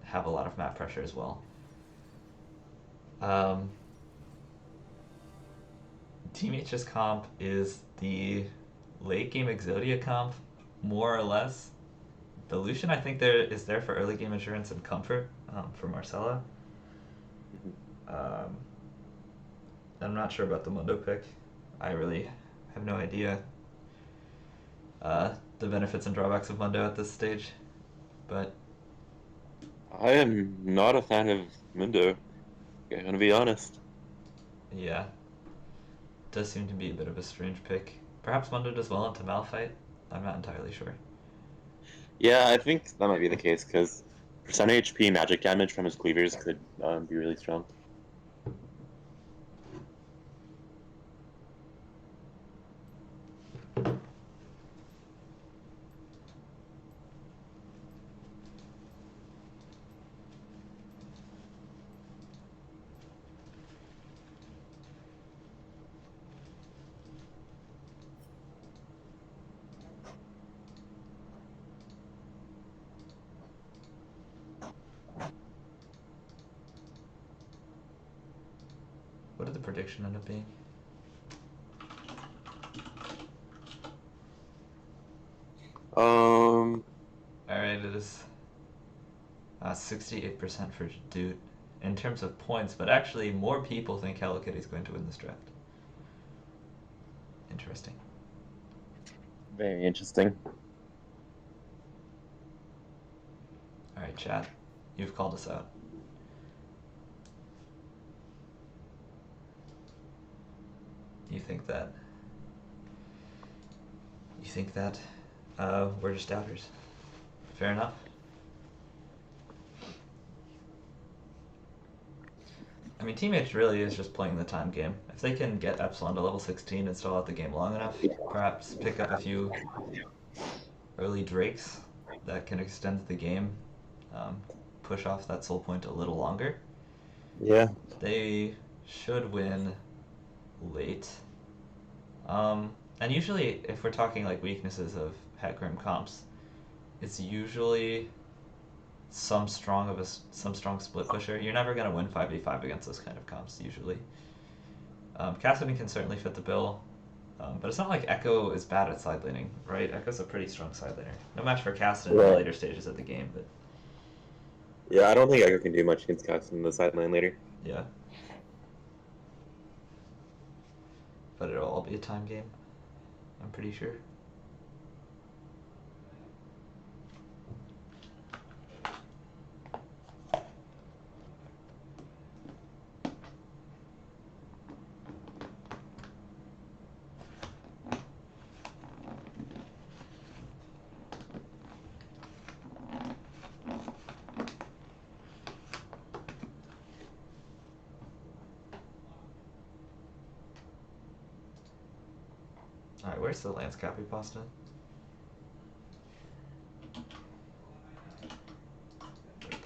have a lot of map pressure as well. Um, Team H's comp is the late game Exodia comp, more or less. The Lucian, I think, there is there for early game assurance and comfort for Marcella. Mhm. Um, I'm not sure about the Mundo pick. I really have no idea the benefits and drawbacks of Mundo at this stage. But I am not a fan of Mundo, I'm gonna be honest. yeah, does seem to be a bit of a strange pick. Perhaps Mundo does well into Malphite. I'm not entirely sure. Yeah, I think that might be the case because percent HP magic damage from his cleavers could be really strong. What did the prediction end up being? Um, Alright, it is 68% for Dude in terms of points, but actually more people think Hello Kitty is going to win this draft. Interesting. very interesting. Alright, chat. You've called us out. You think that? You think that we're just doubters? Fair enough. I mean, Team H really is just playing the time game. If they can get Epsilon to level 16 and stall out the game long enough, perhaps pick up a few early Drakes that can extend the game, um, push off that soul point a little longer, Yeah. they should win late. And usually, if we're talking like weaknesses of Hecarim comps, it's usually some strong split pusher. You're never gonna win 5v5 against those kind of comps usually. Cassidy can certainly fit the bill, but it's not like Echo is bad at side laning, right? Echo's a pretty strong side laner. No match for Cassidy in the later stages of the game, but Yeah, I don't think Echo can do much against Cass in the sideline later. yeah. But it'll all be a time game, I'm pretty sure. Alright, where's the Lance Cappy pasta? There we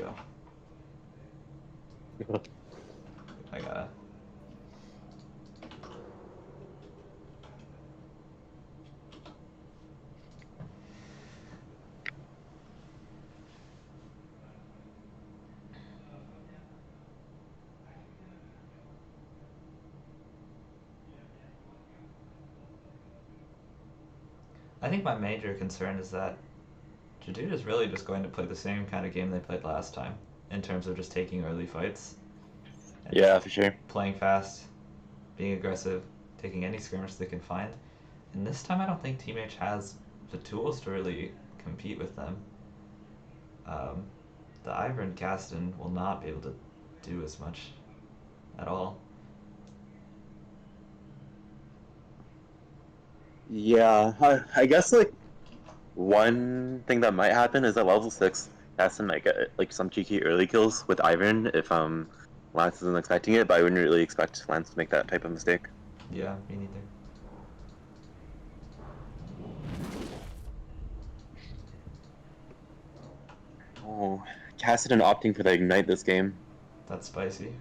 go. I gotta. I think my major concern is that J-doot is really just going to play the same kind of game they played last time, in terms of just taking early fights. And Yeah, for sure. playing fast, being aggressive, taking any skirmish they can find. And this time I don't think Team H has the tools to really compete with them. The Ivern and Gaston will not be able to do as much at all. Yeah, I guess like one thing that might happen is at level 6, Caston might get like some cheeky early kills with Ivern if Lance isn't expecting it, but I wouldn't really expect Lance to make that type of mistake. Yeah, me neither. Oh, Cassidy opting for the ignite this game. That's spicy.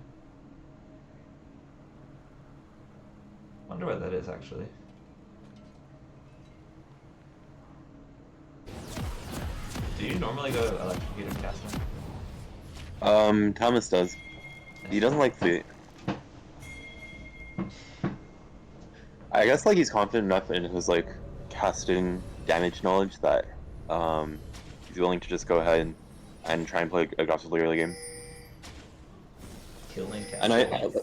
Wonder what that is actually. Do you normally go electrocuted Caston? Thomas does. He doesn't like fleet. I guess like he's confident enough in his like casting damage knowledge that he's willing to just go ahead and try and play aggressively early game. Killing Caston. And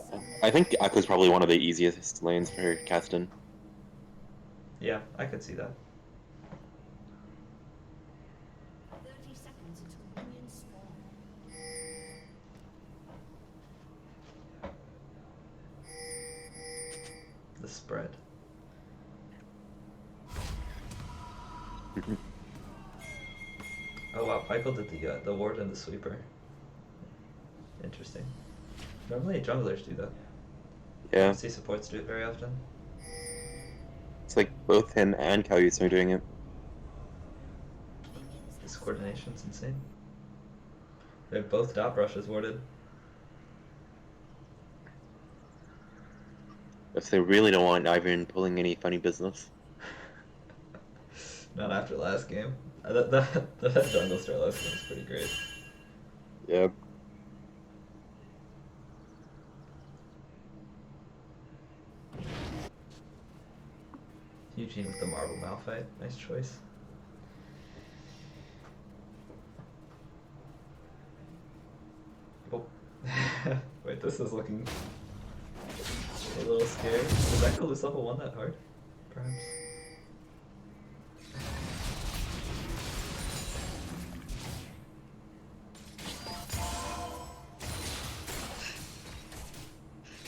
I think Echo's probably one of the easiest lanes for Caston. Yeah, I could see that. 30 seconds until minions spawn. The spread. Oh wow, Michael did the ward and the sweeper. Interesting. Normally junglers do that. I Yeah, don't see supports do it very often. it's like both him and Kalyus are doing it. This coordination's insane. They have both dot brushes warded. If they really don't want Ivan pulling any funny business. Not after last game. The jungle start last game was pretty great. Yep. Eugene with the Marble Malphite. Nice choice. Oh. Wait, this is looking a little scary. Does Echo lose level 1 that hard? Perhaps.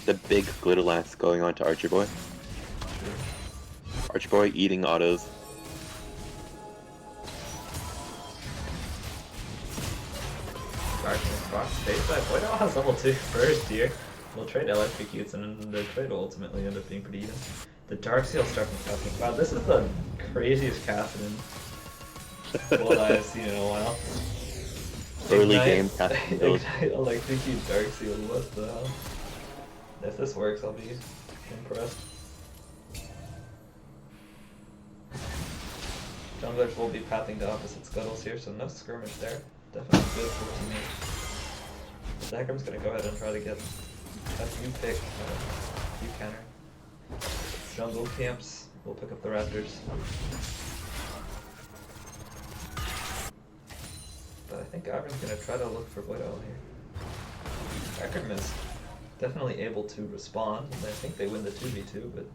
The big glitter lance going on to Archer Boy. Archboy eating autos. Darkness Fox face that. Boy, that has level 2 first here. We'll trade electrocutes and then the trade will ultimately end up being pretty even. The Dark Seal starting fucking. Wow, this is the craziest Catherine build I've seen in a while. Early Ignite- game Catherine build. Ignite electrocute Dark Seal, what the hell? If this works, I'll be impressed. Junglers will be pathing to opposite scuttles here, so no skirmish there. Definitely good for me. Zachram's gonna go ahead and try to get a few pick, few counter. Jungle camps, we'll pick up the Raptors. But I think Ivern's gonna try to look for Void Owl here. Zachram is definitely able to respond, and I think they win the 2v2, but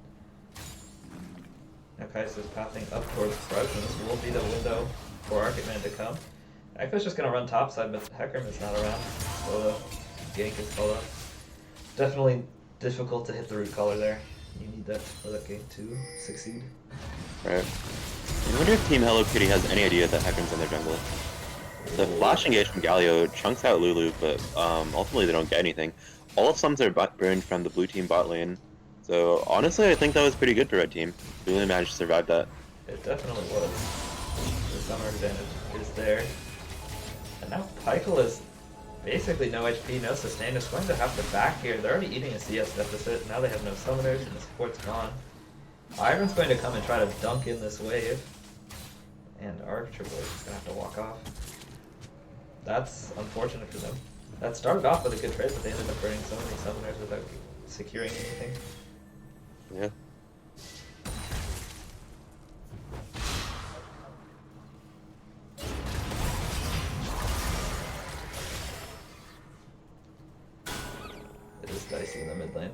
now Kai's is pathing up towards Crush, and this will be the window for Arcade to come. Echo's just gonna run topside, but Hecarim is not around, so the gank is called up. Definitely difficult to hit the root collar there. You need that for that gank to succeed. Right. I wonder if Team Hello Kitty has any idea that Hecarim's in their jungle. The flash engage from Galio chunks out Lulu, but ultimately they don't get anything. All of summons are burned from the blue team bot lane. So honestly, I think that was pretty good for Red Team. They really managed to survive that. It definitely was. The summer advantage is there. And now Pykel is basically no HP, no sustain. Is going to have to back here. They're already eating a CS deficit. Now they have no summoners and the support's gone. Iron's going to come and try to dunk in this wave. And Archer Boy is going to have to walk off. That's unfortunate for them. That started off with a good trade, but they ended up burning so many summoners without securing anything. Yeah. It is dicey in the mid lane.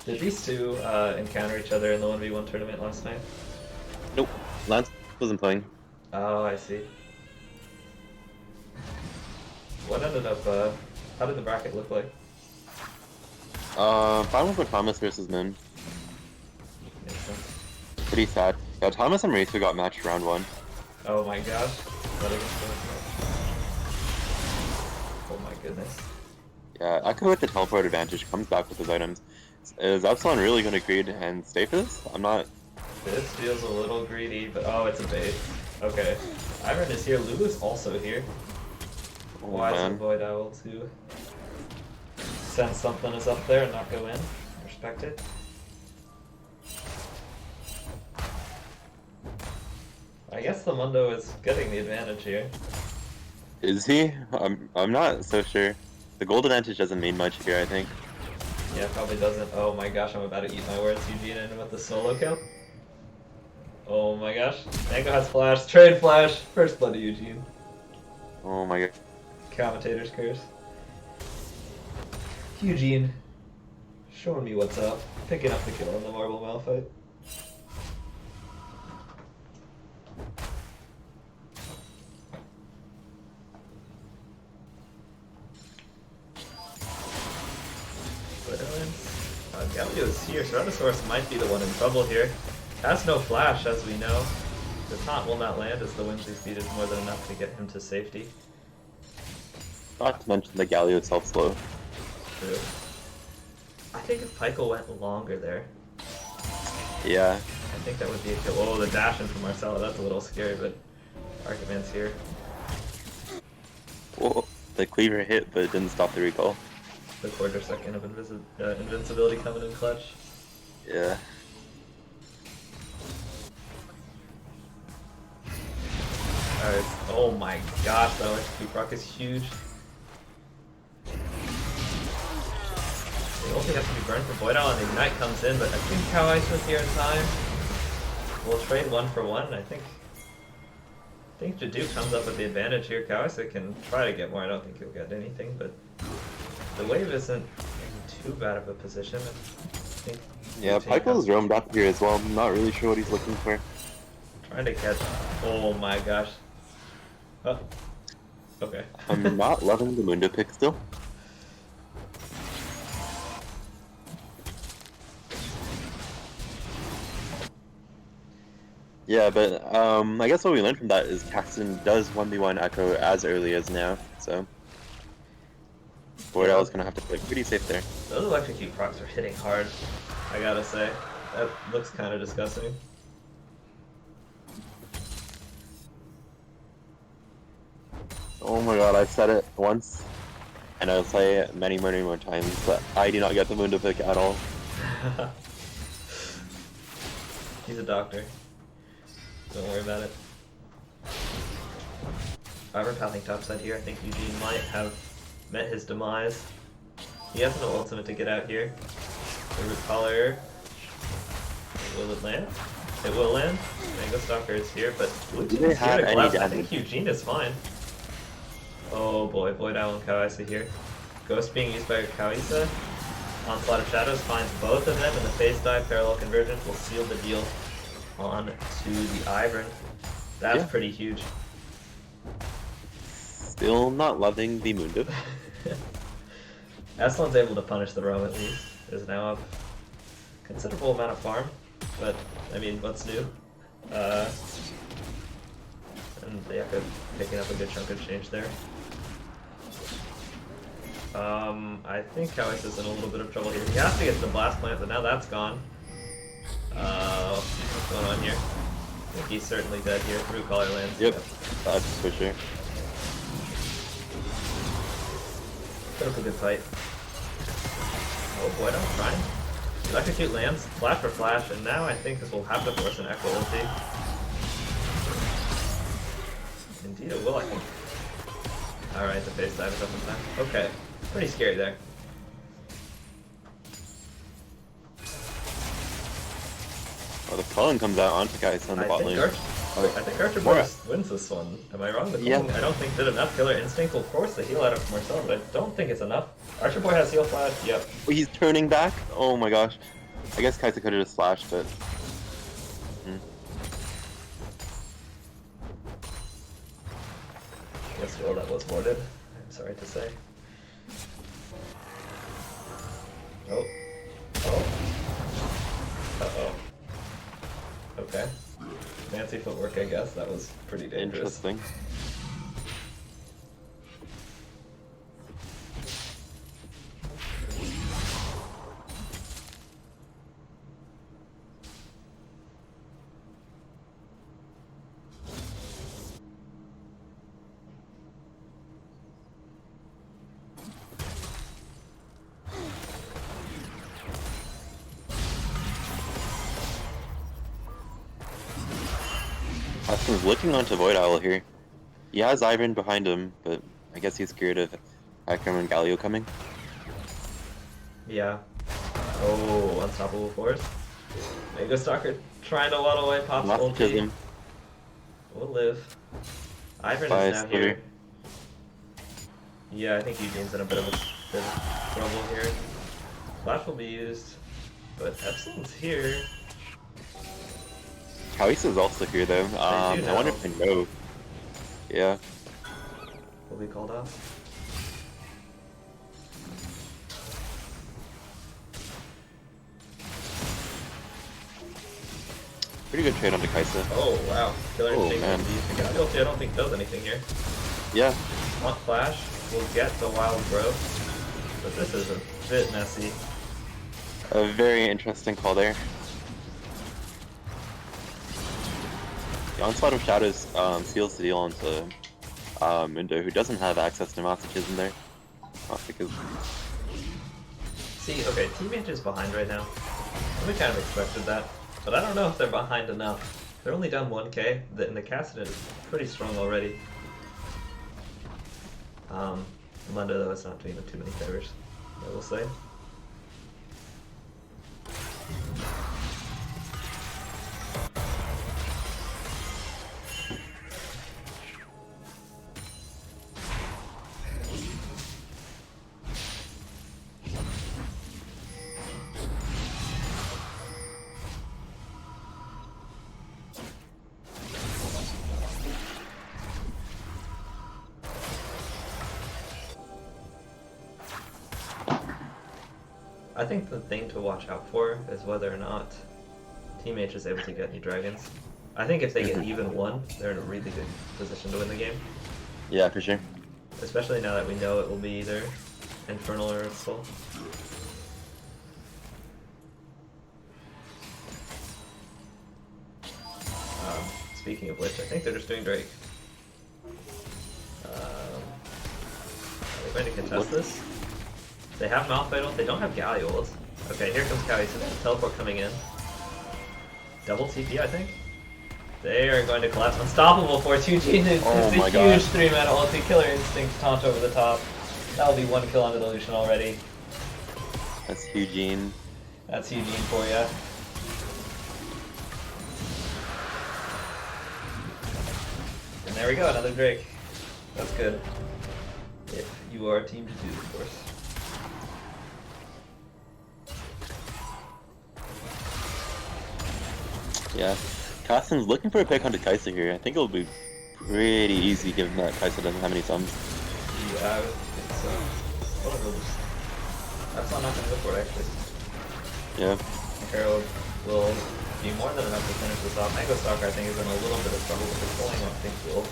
Did these two encounter each other in the 1v1 tournament last night? Nope. Lance wasn't playing. Oh, I see. What ended up, how did the bracket look like? Final for Thomas versus Min. Makes sense. Pretty sad. Yeah, Thomas and Marisa got matched round 1. Oh my gosh. That against the Oh my goodness. Yeah, Echo with the teleport advantage comes back with his items. Is Epsilon really going to greed and stay for this? I'm not. This feels a little greedy, but oh, it's a bait. Okay. Ivern is here. Lulu's also here. Oh, Why is man. the Void Owl to sense something is up there and not go in? Respect it. I guess the Mundo is getting the advantage here. Is he? I'm not so sure. The gold advantage doesn't mean much here, I think. Yeah, probably doesn't. Oh my gosh, I'm about to eat my words, Eugene, in with the solo kill. Oh my gosh. Mango has flash. Trade flash. First blood to Eugene. Oh my god. Commentator's curse. Eugene, showing me what's up. Picking up the kill in the Marble Malphite. Galio's here. Ceratosaurus might be the one in trouble here. Has no flash, as we know. The taunt will not land as the Whimsy speed is more than enough to get him to safety. Not to mention the Galio itself slow. True. I think if Pykel went longer there, Yeah. I think that would be a kill. Oh, the dash in from Marcella, that's a little scary, but Archiman's here. Whoa. The cleaver hit, but it didn't stop the recall. The quarter second of invincibility coming in clutch. Yeah. Alright, oh my gosh, that electric proc is huge. They also have to be burned for Void Owl and the Ignite comes in, but I think Cow Ice was here in time. We'll trade 1 for 1, and I think J-doot comes up with the advantage here. Cow Ice can try to get more, I don't think he'll get anything, but the wave isn't in too bad of a position. I think Yeah, Pykel's roamed up here as well. I'm not really sure what he's looking for. trying to catch. Oh my gosh. Oh. Okay. I'm not loving the Mundo pick still. Yeah, but I guess what we learned from that is Caxton does 1v1 Echo as early as now, so Yeah, Boydell is gonna have to play pretty safe there. those electrocute procs are hitting hard, I gotta say. That looks kind of disgusting. Oh my god, I've said it once, and I'll say it many, many more times, but I do not get the Mundo pick at all. He's a doctor. Don't worry about it. However, pathing topside here, I think Eugene might have met his demise. He has no ultimate to get out here. The root collar. Will it land? It will land. Mango Stalker is here, but blue Do team they is here have to any collapse. I damage? think Eugene is fine. Oh boy, Void Owl and Kawaisa here. Ghost being used by Kawaisa. Onslaught of Shadows finds both of them, and the face dive parallel convergence will seal the deal on to the Ivern. That's pretty huge. Still not loving the Mundo. Aslan's able to punish the roam at least. Is now up considerable amount of farm, but I mean, what's new? And the Echo picking up a good chunk of change there. I think Kawis is in a little bit of trouble here. He has to get to the blast plant, but now that's gone. What's going on here? I think he's certainly dead here. Root collar lands. Yep, that's for sure. Put up a good fight. Oh boy, don't try. Electrocute lands, flash for flash, and now I think this will have to force an Echo ulti. Indeed it will, I think. Alright, the face dive is up in time. Okay, pretty scary there. Oh, the Cullen comes out onto guys on the bot lane. I think Archer Boy wins this one. Am I wrong? The Cullen, I don't think did enough. Killer Instinct will force the heal out of Marcel, but I don't think it's enough. Archer Boy has heal flash, yep. Oh, he's turning back? Oh my gosh. I guess Kaisa could have just flashed, but... Yes, well, that was warded. I'm sorry to say. Oh. Oh. Uh-oh. Okay. Fancy footwork, I guess. That was pretty dangerous. Interesting. Austin's looking onto Void Owl here. He has Ivan behind him, but I guess he's scared of Akram and Galio coming. Yeah. Oh, unstoppable force. Mega Stalker trying to waddle away, pops ulti. We'll live. Ivern is now here. Yeah, I think Eugene's in a bit of trouble here. Flash will be used, but Epsilon's here. Kaisa is also here though. I wonder if they know. Yeah. Will be called off. Pretty good trade onto Kaisa. Oh wow. Killer Instinct man. will be used to get ulti. I don't think does anything here. Yeah. Want Flash, we'll get the Wild Growth, but this is a bit messy. A very interesting call there. The Onslaught of Shadows seals the deal onto Mundo, who doesn't have access to Masochism there. Because... See, okay, Team Mage is behind right now. We kind of expected that, but I don't know if they're behind enough. They're only down 1k, and the Cassidon is pretty strong already. Mundo, though, it's not doing them too many favors, I will say. I think the thing to watch out for is whether or not Team H is able to get any dragons. I think if they get even one, they're in a really good position to win the game. Yeah, for sure. Especially now that we know it will be either Infernal or Soul. Speaking of which, I think they're just doing Drake. Are they going to contest this? They have Malphite ult, they don't have Galio ult. Okay, here comes Galio, so there's a teleport coming in. Double TP, I think? They are going to collapse. Unstoppable Force. Eugene is Oh a my huge God. 3-mana ulti. Killer Instinct taunt over the top. That'll be 1 kill onto the Lucian already. That's Eugene. That's Eugene for ya. And there we go, another Drake. That's good. If you are Team J-doot, of course. Yeah. Costin's looking for a pick onto Kai'Sa here. I think it'll be pretty easy given that Kai'Sa doesn't have any sums. Yeah, I would think so. Well, we'll just... That's not gonna go for it, actually. Yeah. Herald will be more than enough to finish this off. Mango Stalker, I think, is in a little bit of trouble with his pulling. I think will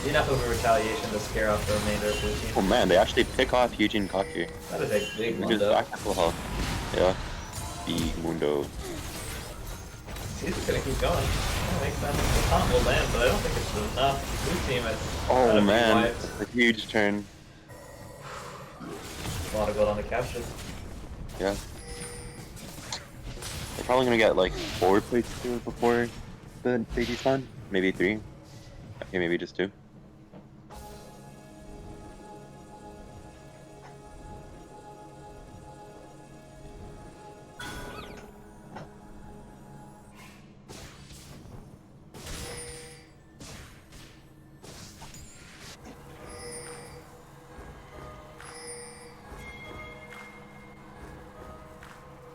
be enough of a retaliation to scare off the remainder of the team. Oh man, they actually pick off Eugene Cock here. That is a big Which is mundo. back to full health. Yeah. Big mundo. He's just gonna keep going. That makes sense. The taunt will land, but I don't think it's enough. Blue team is Oh man, a huge turn. a lot of gold on the capture. Yeah. They're probably gonna get like 4 plates to it before the they despawn. Maybe 3. Okay, maybe just 2.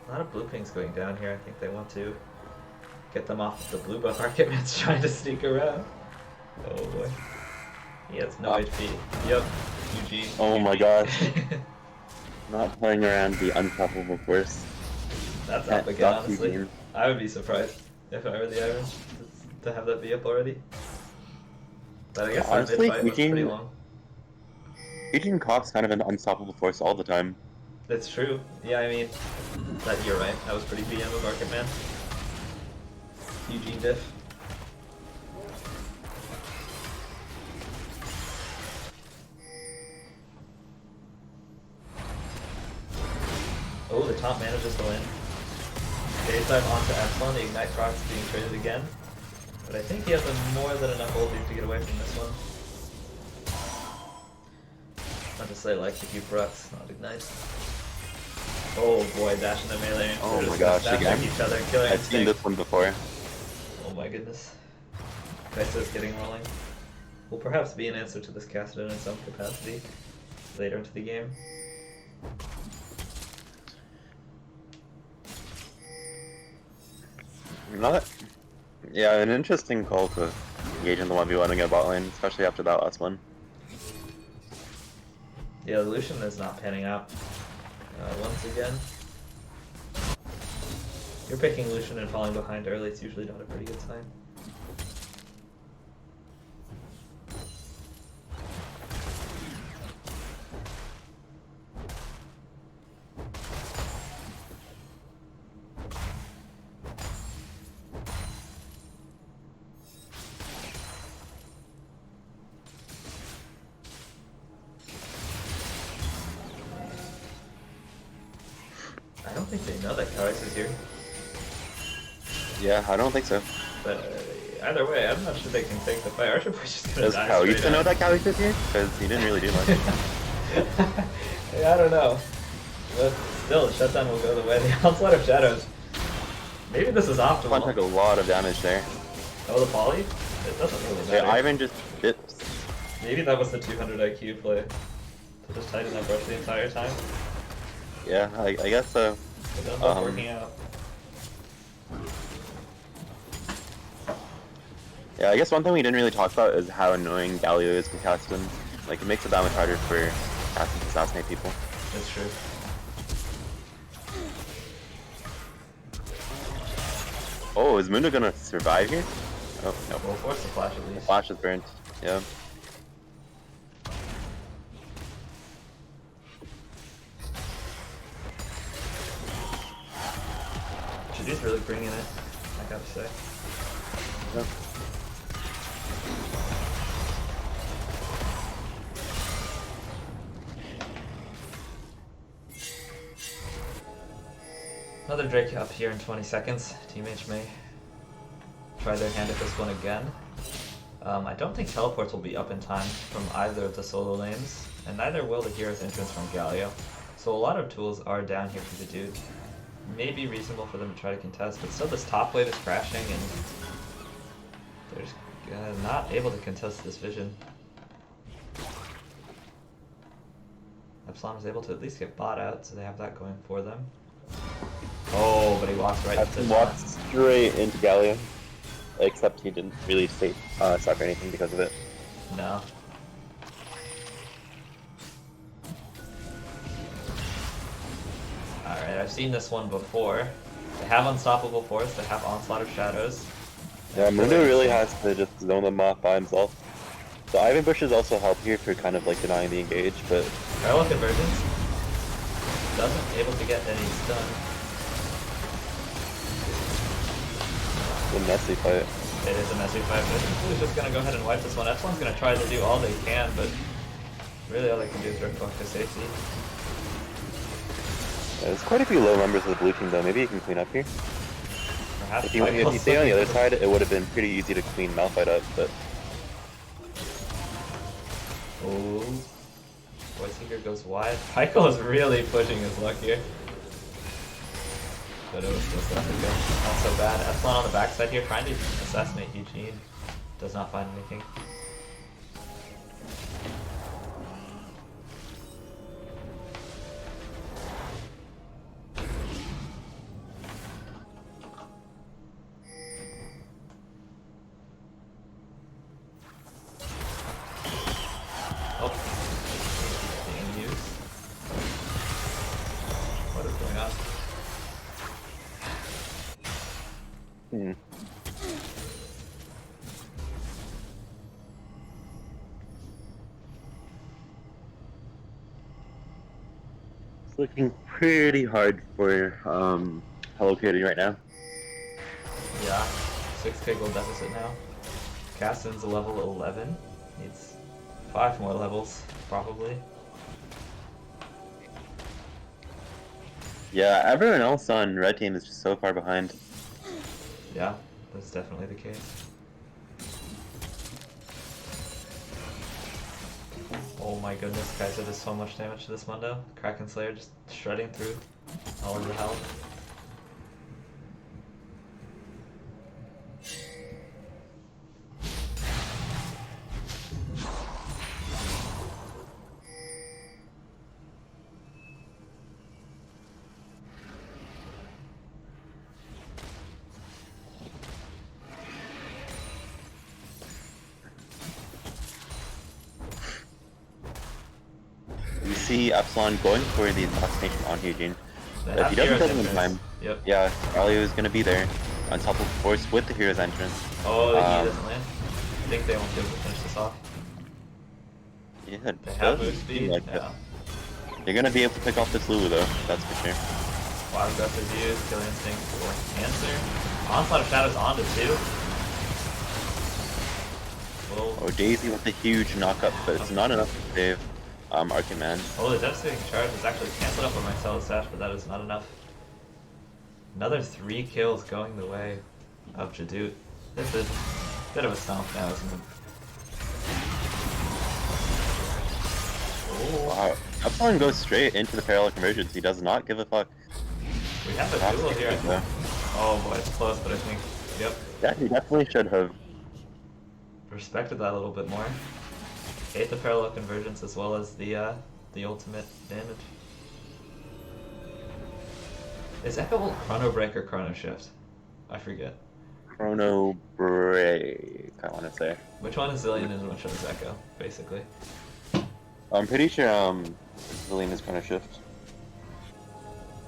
A lot of blue pings going down here. I think they want to get them off the blue buff. Architman's trying to sneak around. Oh boy. He has no HP. Yep. Eugene. Oh my gosh. Not playing around the unstoppable force. That's up again, That's honestly. Eugene. I would be surprised if I were the Iron to have that be up already. But I guess that Honestly, mid fight was pretty Eugene- long. Eugene Cock's kind of an unstoppable force all the time. That's true. Yeah, I mean, you're right. That was pretty BM of Architman. Eugene diff. Oh, the top manages to win. Phase dive onto Epsilon, the Ignite Proc is being traded again. But I think he has more than enough ulti to get away from this one. Not to say like to keep Procs, not Ignite. Oh boy, dash into melee. Oh They're my just gosh, dashing again? each other, killing I've seen instinct. this one before. Oh my goodness. Kai'Sa's getting rolling. Will perhaps be an answer to this Kassadin in some capacity later into the game. Not, yeah, an interesting call to engage in the 1v1 and get a bot lane, especially after that last one. Yeah, Lucian is not panning out. Once again. You're picking Lucian and falling behind early, it's usually not a pretty good sign. I don't think they know that Kai'Sa is here. Yeah, I don't think so. But either way, I'm not sure they can take the fight. Archerboy's just gonna Does die Kyle used straight to know up. that Kyle is here? Because he didn't really do much. Yeah, I don't know. But still, the shutdown will go the way of the Onslaught of Shadows. Maybe this is One optimal. took a lot of damage there. Oh, the poly? It doesn't really Yeah, matter. Ivan just dips. Maybe that was the 200 IQ play. To just tighten that brush the entire time. Yeah, I guess so. It ends up working out. Yeah, I guess one thing we didn't really talk about is how annoying Galio is for Caston. Like, it makes it that much harder for Caston to assassinate people. That's true. Oh, is Mundo gonna survive here? Oh, no. We'll force the flash at The least. flash is burnt. Yeah. J-doot's really bringing it, I gotta say. Yeah. Another Drake up here in 20 seconds. Teammates may try their hand at this one again. I don't think teleports will be up in time from either of the solo lanes, and neither will the hero's entrance from Galio. So a lot of tools are down here for the dude. Maybe reasonable for them to try to contest, but still this top wave is crashing and they're just not able to contest this vision. Epsilon is able to at least get bot out, so they have that going for them. Oh, but he walks right into the walked straight into Galio. Except he didn't really suffer anything because of it. No. Alright, I've seen this one before. They have Unstoppable Force, they have Onslaught of Shadows. Yeah, Mundo really has to just zone them off by himself. So Ivan Bushes also help here for kind of like denying the engage, but... Parallel Convergence doesn't able to get any stun. A messy fight. It is a messy fight, but I think Blue's just gonna go ahead and wipe this one. Epsilon's gonna try to do all they can, but really all they can do is rip back to safety. Yeah, there's quite a few low members of the blue team though, maybe you can clean up here. Perhaps If you stay on the other side, it would have been pretty easy to clean Malphite up, but... Oh, Voiceseeker goes wide. Pykel is really pushing his luck here. But it was still stuff to go. Not so bad. Epsilon on the backside here trying to assassinate Eugene. Does not find anything. Oh. Being used. What is going on? It's looking pretty hard for Hello Kitty right now. Yeah, 6k gold deficit now. Caston's a level 11. Needs 5 more levels, probably. Yeah, everyone else on Red Team is just so far behind. Yeah, that's definitely the case. Oh my goodness, guys, that is so much damage to this Mundo. Kraken Slayer just shredding through all of the health. You see Epsilon going for the assassination on Eugene. They If have he doesn't Hero's kill him in entrance. time, Yep. yeah, Galio is going to be there on top of Force with the Hero's entrance. Oh, the E doesn't land. I think they won't be able to finish this off. Yeah, They have move speed. like Yeah. You're going to be able to pick off this Lulu though, that's for sure. Wild Aggressive use, Killer Instinct for answer. Onslaught of Shadows onto 2. Whoa. Oh, Daisy with a huge knockup, but it's not enough to save Archiman. Oh, the devastating charge is actually cancelled up on my Cell Sash, but that is not enough. Another 3 kills going the way of J-doot. This is a bit of a stomp now, isn't it? Oh, Wow, Epsilon goes straight into the parallel convergence. He does not give a fuck. we have a That's duel here. though. Oh boy, it's close, but I think, yep, Yeah, he definitely should have. respected that a little bit more. Ate the parallel convergence as well as the ultimate damage. Is Echo Chrono Break or Chrono Shift? I forget. Chrono Break, I want to say. Which one is Zillion and which one is Echo, basically? I'm pretty sure Zillion is Chrono Shift.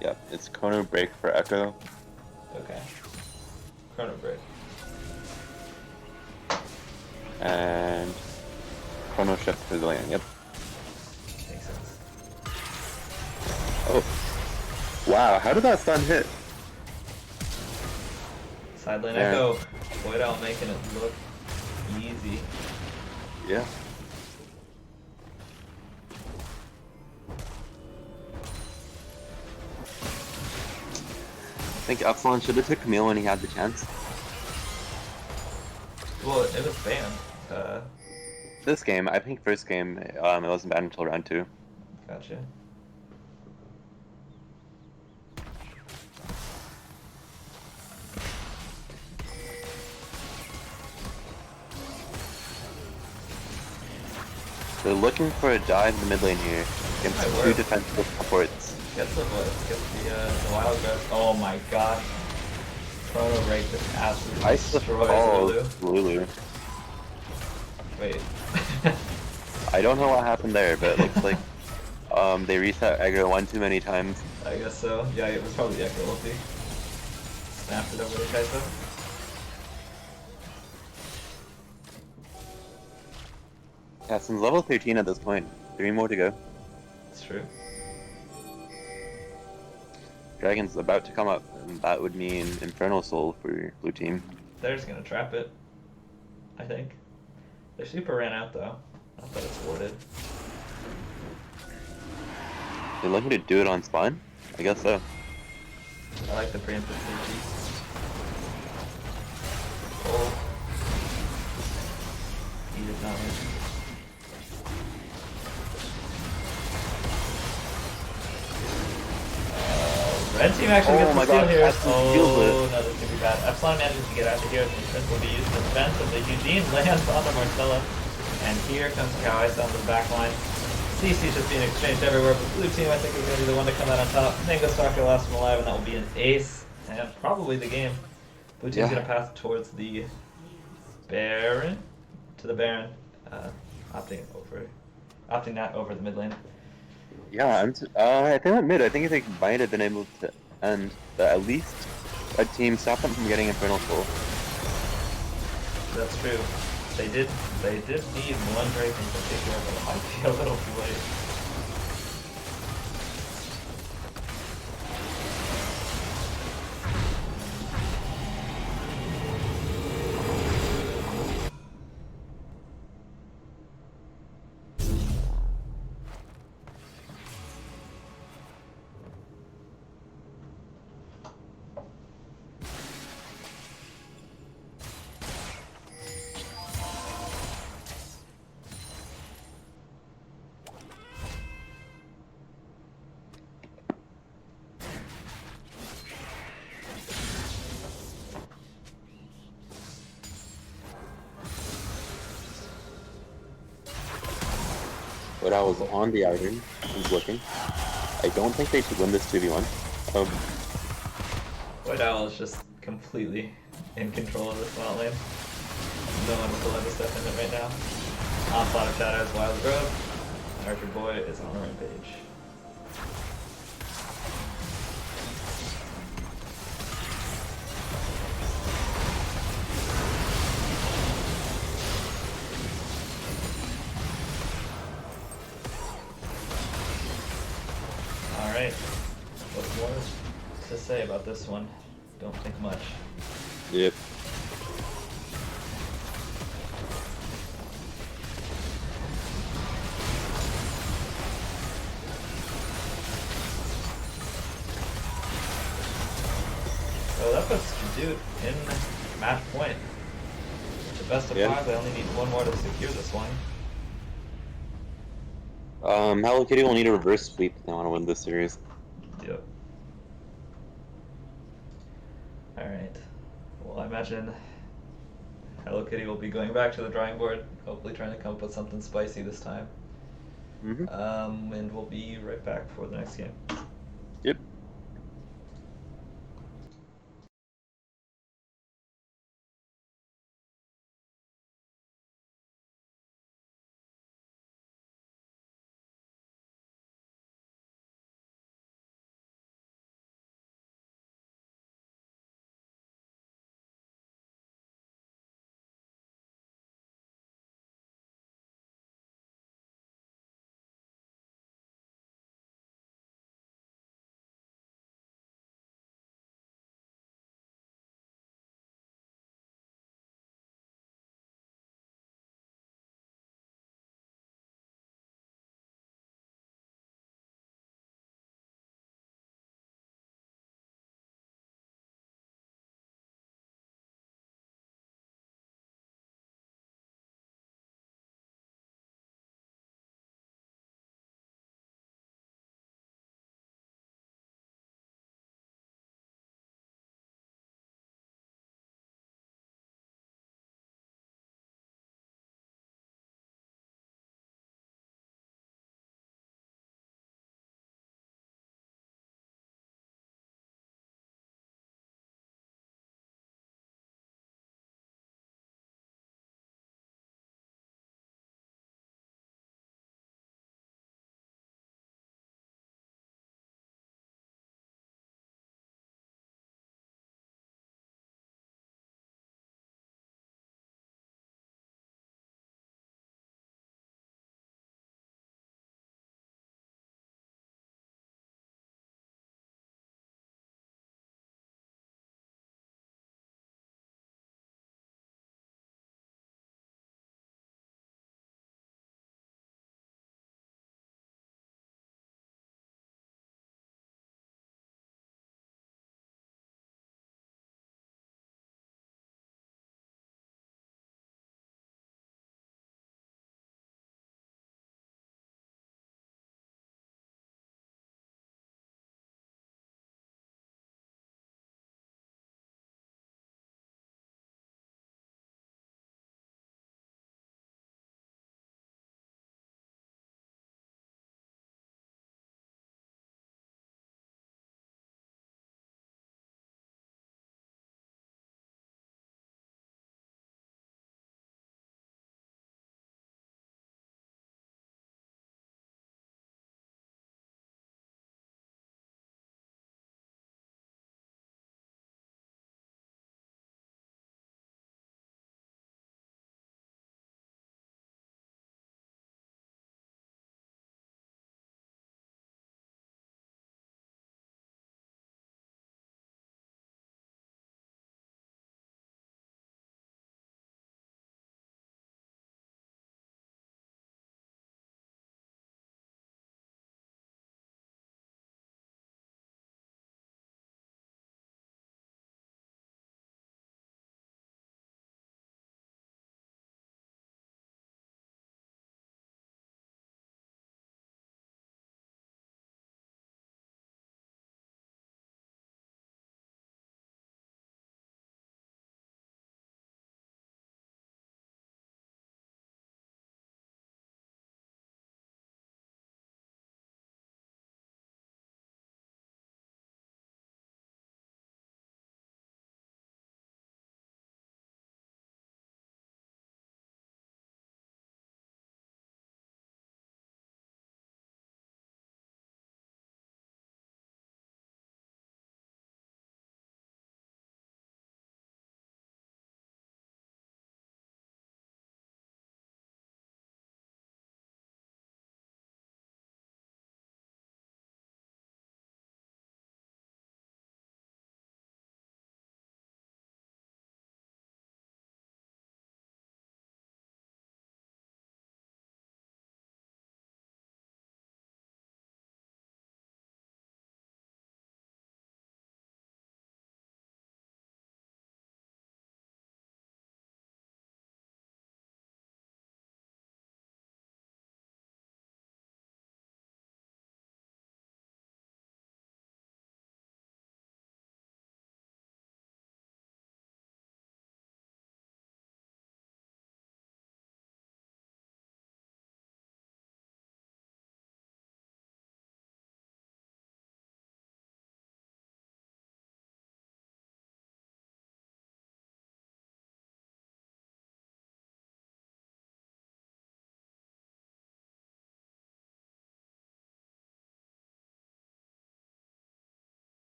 Yeah, it's Chrono Break for Echo. Okay. Chrono Break. And Chrono Shift for the lane, yep. Makes sense. Oh. Wow, how did that stun hit? Side lane Yeah. Echo. Void Owl making it look easy. Yeah. I think Epsilon should have took Camille when he had the chance. Well, it was banned. This game, I think first game, it wasn't banned until round 2. Gotcha. They're looking for a dive in the mid lane here against Might two work. defensive supports. Get the voice, get the wild growth. Oh my gosh. Chrono Break just absolutely Ice the destroys Lulu. Lulu. Wait. I don't know what happened there, but it looks like they reset aggro one too many times. I guess so. Yeah, it was probably the Echo ulti. Snapped it over to Kai'Sa. Caston's level 13 at this point. 3 more to go. It's true. Dragon's about to come up, and that would mean Infernal Soul for blue team. They're just gonna trap it. I think. Their super ran out though. Not that it's warded. They're looking to do it on spawn? I guess so. I like the preemptive safety. Oh. He did not win. Red team actually Oh gets my the steal god, here. Epsilon steals it. Oh, no, this could be bad. Epsilon manages to get out of here. The defense will be used defensively. Eugene lands on the Marcella. And here comes Kai'Sa on the back line. CC's just being exchanged everywhere, but blue team I think is going to be the one to come out on top. Mango Stalker last one alive, and that will be an ace. And probably the game. Blue team's going to pass towards the Baron. To the Baron. Opting that over the mid lane. Yeah, I think I'm mid. I think if they might have been able to end, but at least a team stopped them from getting Infernal Soul. That's true. They did need one Drake in particular, but it might be a little too late. But I was on the iron, he's looking. I don't think they should win this 2v1. White Owl is just completely in control of this bot lane. No one is allowed to step in it right now. Onslaught of Shadows, Wild Growth. Archer Boy is on a rampage. Alright, what's more to say about this one? Don't think much. Yep. So that puts J-doot in match point. The best of 5, they only need one more to secure this one. Hello Kitty will need a reverse sweep if they want to win this series. Yep. Alright. Well, I imagine Hello Kitty will be going back to the drawing board, hopefully trying to come up with something spicy this time. And we'll be right back for the next game. Yep.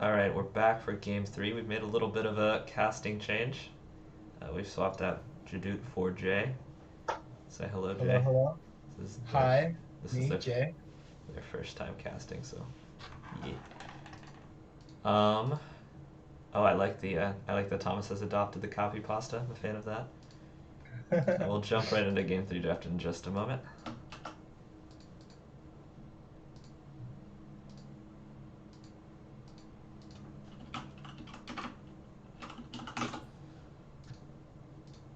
All right, we're back for game 3. We've made a little bit of a casting change. We've swapped out J-doot for Jay. Say hello, Hello, Jay. hello. This is Hi, this is me, Jay. their first time casting, so yeah. Oh, I like that Thomas has adopted the copy pasta. I'm a fan of that. And we'll jump right into game 3 draft in just a moment.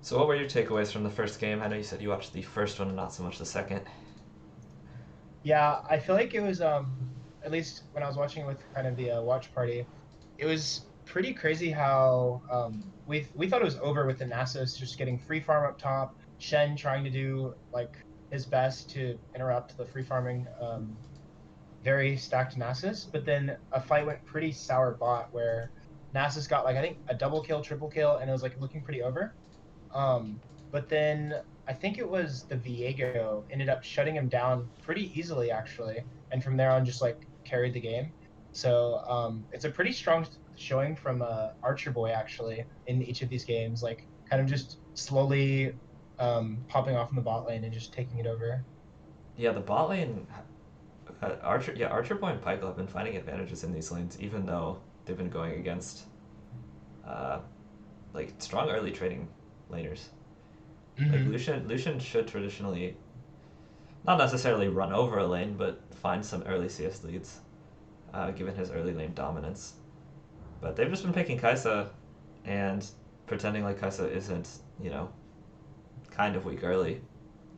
So what were your takeaways from the first game? I know you said you watched the first one and not so much the second. Yeah, I feel like it was at least when I was watching it with kind of the watch party, it was pretty crazy how we thought it was over with the Nasus just getting free farm up top, Shen trying to do like his best to interrupt the free farming very stacked Nasus, but then a fight went pretty sour bot where Nasus got like I think a double kill, triple kill, and it was like looking pretty over. But then I think it was the Viego ended up shutting him down pretty easily actually, and from there on just like carried the game. So it's a pretty strong showing from Archer Boy actually in each of these games, like kind of just slowly popping off in the bot lane and just taking it over. Yeah, the bot lane, Archer Boy and Pykel have been finding advantages in these lanes, even though they've been going against, uh, like strong early trading laners. Like Mm-hmm. Lucian should traditionally not necessarily run over a lane, but find some early CS leads, given his early lane dominance. But they've just been picking Kai'Sa and pretending like Kai'Sa isn't, you know, kind of weak early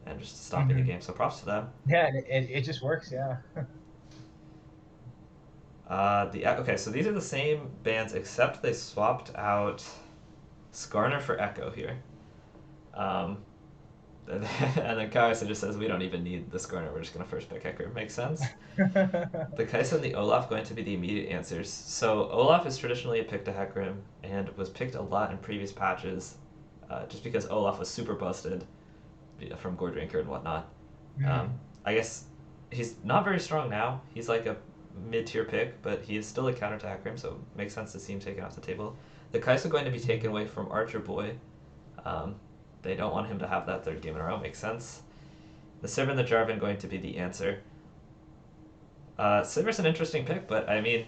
and just stopping the Mm-hmm. game. So props to them. Yeah, and it just works. Yeah. Okay, so these are the same bands except they swapped out Skarner for Echo here. Um, and then Kai'Sa just says we don't even need the Skarner. We're just gonna first pick Echo. Makes sense. The Kai'Sa and the Olaf going to be the immediate answers. So Olaf is traditionally a pick to Hecarim and was picked a lot in previous patches, just because Olaf was super busted from Gore Drinker and whatnot. Um, Mhm. I guess he's not very strong now. He's like a mid-tier pick, but he is still a counter to Hecarim, so it makes sense to see him taken off the table. The Kai'Sa going to be taken away from Archer Boy. Um, they don't want him to have that third game in a row. Makes sense. The Sivir and the Jarvan going to be the answer. Sivir's an interesting pick, but I mean,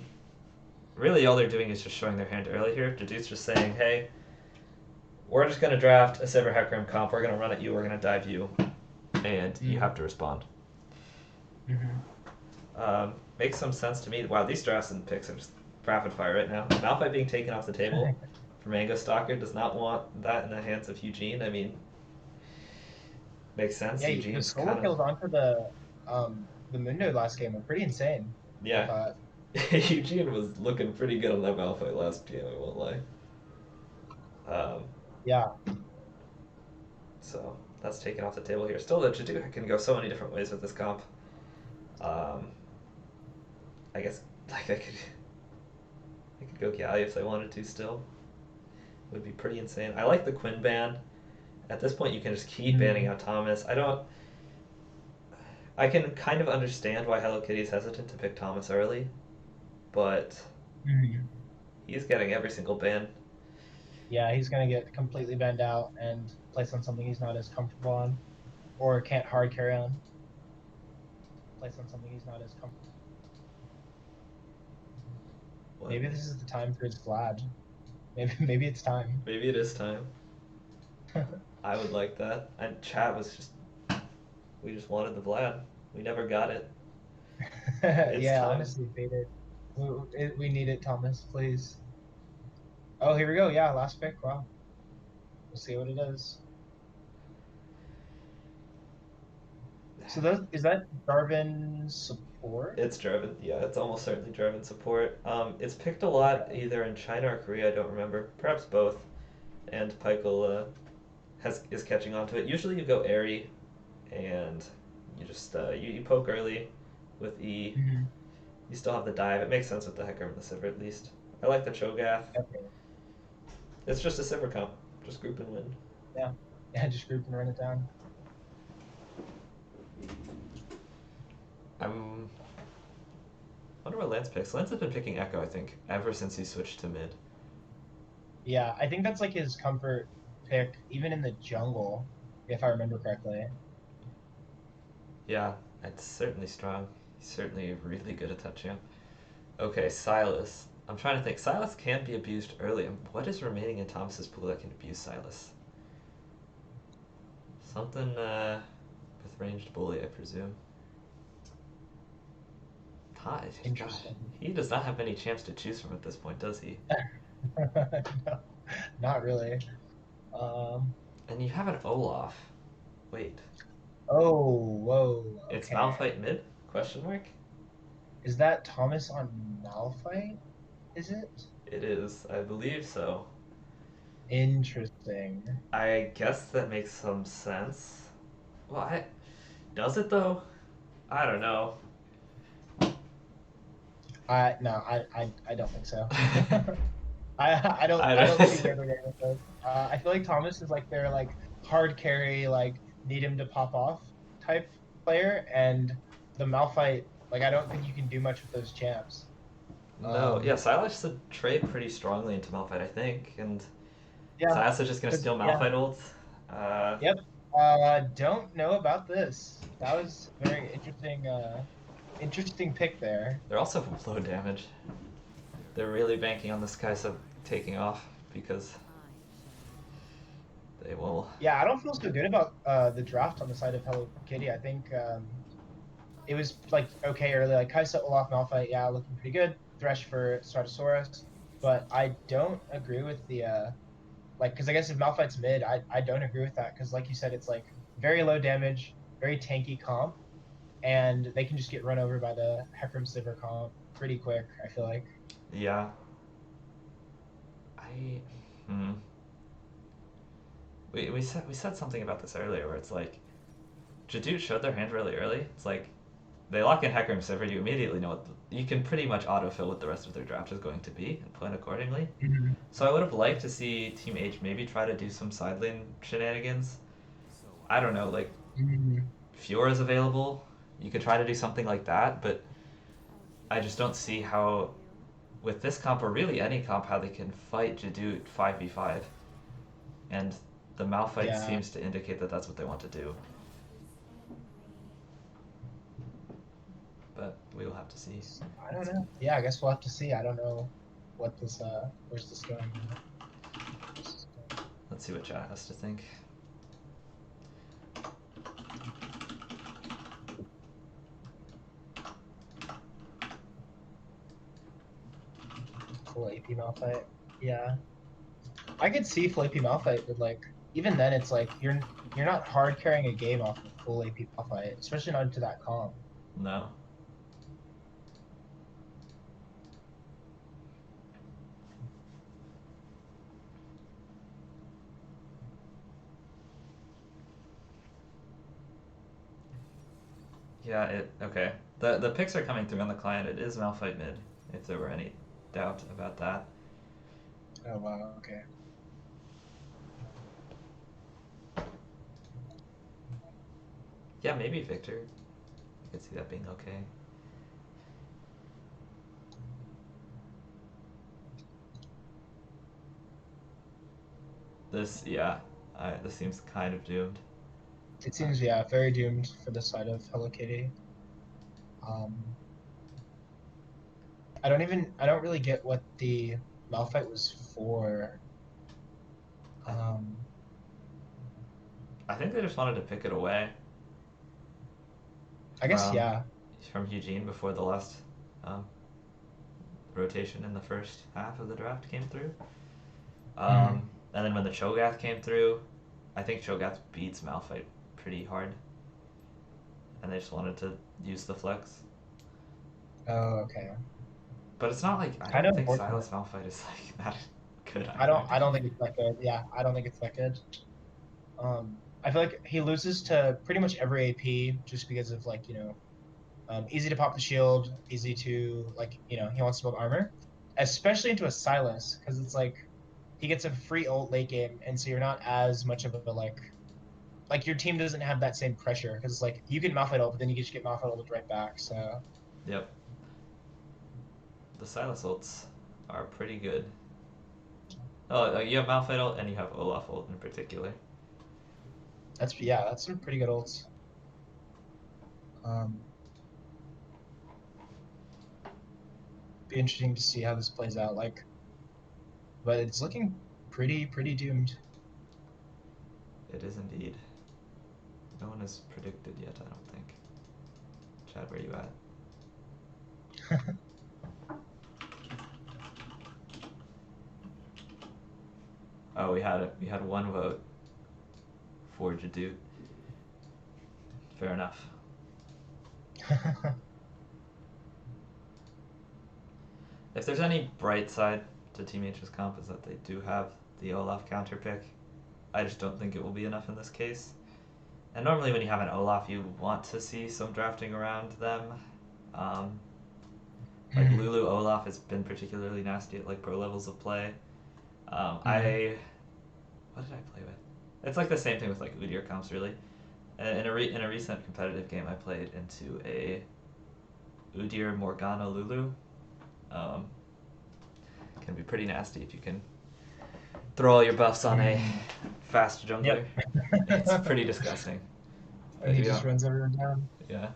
really all they're doing is just showing their hand early here. Jadu's just saying, hey, we're just going to draft a Sivir Hecarim comp. We're going to run at you. We're going to dive you. And you have to respond. Mhm. Makes some sense to me. Wow, these drafts and picks are just rapid fire right now. Malphite being taken off the table for Mango Stalker does not want that in the hands of Eugene. I mean, makes sense. Yeah, the Eugene's solo kind of kills onto the Mundo last game were pretty insane. I yeah. thought. Eugene was looking pretty good on that Malphite last game. I won't lie. Um, Yeah. so that's taken off the table here. Still, the Jadu can go so many different ways with this comp. Um, I guess like they could go Gallia if they wanted to. Still, would be pretty insane. I like the Quinn ban. At this point, you can just keep banning Mhm. out Thomas. I can kind of understand why Hello Kitty is hesitant to pick Thomas early, but Mhm. he's getting every single ban. Yeah, he's gonna get completely banned out and placed on something he's not as comfortable on, or can't hard carry on. Placed on something he's not as comfortable. What? Maybe this is the time for his Vlad. Maybe it's time. Maybe it is time. I would like that. And chat was just we just wanted the Vlad. We never got it. It's Yeah, time. honestly, faded. We need it, Thomas, please. Oh, here we go. Yeah, last pick. Wow. We'll see what it is. So is that Darwin support? It's German. Yeah, it's almost certainly German support. It's picked a lot Okay. either in China or Korea. I don't remember. Perhaps both. And Pykel is catching on to it. Usually you go airy, and you just you poke early with E. Mhm. You still have the dive. It makes sense with the Hecarim and the Sivir at least. I like the Cho'Gath. Okay. It's just a Sivir comp. Just group and win. Yeah. Yeah, just group and run it down. I'm wonder wonder what Lance picks. Lance has been picking Echo, I think, ever since he switched to mid. Yeah, I think that's like his comfort pick, even in the jungle, if I remember correctly. Yeah, it's certainly strong. He's certainly really good at that champ. Okay, Silas. I'm trying to think. Silas can be abused early. What is remaining in Thomas's pool that can abuse Silas? Something with ranged bully, I presume. God, Interesting. he does not have many champs to choose from at this point, does he? No, not really. Um, And you have an Olaf. Wait, oh, whoa, it's okay. Malphite mid? Question mark? Is that Thomas on Malphite? Is it? It is, I believe so. Interesting. I guess that makes some sense. Well, does it though? I don't know. No, I don't think so. I I don't see don't. where they're going with this. I feel like Thomas is like their like hard carry, like need him to pop off type player, and the Malphite, like I don't think you can do much with those champs. No, yeah, Silas should trade pretty strongly into Malphite, I think, and Yeah, Silas is just gonna steal yeah, Malphite ults. yep. Don't know about this. That was very interesting. Interesting pick there. They're also low damage. They're really banking on this Kaisa taking off because they will. Yeah, I don't feel so good about the draft on the side of Hello Kitty. I think it was like okay early, like Kaisa, Olaf, Malphite, yeah, looking pretty good. Thresh for Stratosaurus, but I don't agree with the like because I guess if Malphite's mid, I don't agree with that because like you said, it's like very low damage, very tanky comp, and they can just get run over by the Hecarim Sivir comp pretty quick. I feel like. Yeah. I. Hmm. We said something about this earlier where it's like J-doot showed their hand really early. It's like they lock in Hecarim Sivir, you immediately know you can pretty much autofill what the rest of their draft is going to be and plan accordingly. Mm-hmm. So I would have liked to see Team H maybe try to do some side lane shenanigans. I don't know, like Mm-hmm. Fiora is available. You could try to do something like that, but I just don't see how, with this comp or really any comp, how they can fight J-doot 5v5. And the Malphite Yeah. seems to indicate that that's what they want to do. But we will have to see. I don't know. Yeah, I guess we'll have to see. I don't know what this where's this going. Let's see what chat has to think. Full AP Malphite. Yeah. I could see full AP Malphite, but like even then it's like you're not hard carrying a game off of full AP Malphite, especially not into that comp. No. Yeah, okay. The picks are coming through on the client. It is Malphite mid, if there were any doubt about that. Oh wow, okay. Yeah, maybe Victor. I could see that being okay. This seems kind of doomed. It seems very doomed for the side of Hello Kitty. I don't really get what the Malphite was for. I think they just wanted to pick it away. I guess yeah. From Eugene before the last rotation in the first half of the draft came through. And then when the Cho'Gath came through, I think Cho'Gath beats Malphite pretty hard. And they just wanted to use the flex. Oh, okay. But it's not like I don't think Silas Malphite is like that good. I don't think it's that good. Yeah, I don't think it's that good. I feel like he loses to pretty much every AP just because of like, easy to pop the shield, easy to like, he wants to build armor, especially into a Silas because it's like he gets a free ult late game, and so you're not as much of a like your team doesn't have that same pressure because it's like you can Malphite ult, but then you just get Malphite ult right back. So Yep. the Silas ults are pretty good. Oh, you have Malphite ult and you have Olaf ult in particular. That's some pretty good ults. Be interesting to see how this plays out. Like, but it's looking pretty doomed. It is indeed. No one has predicted yet, I don't think. Chad, where you at? Oh, we had one vote for J-doot. Fair enough. If there's any bright side to Team H's comp is that they do have the Olaf counter pick. I just don't think it will be enough in this case. And normally when you have an Olaf, you want to see some drafting around them. Like Lulu Olaf has been particularly nasty at like pro levels of play. What did I play with? It's like the same thing with like Udyr comps really. In a recent competitive game, I played into a Udyr Morgana Lulu. Can be pretty nasty if you can throw all your buffs on a fast jungler. Yep. It's pretty disgusting. And he just runs everyone down. Yeah.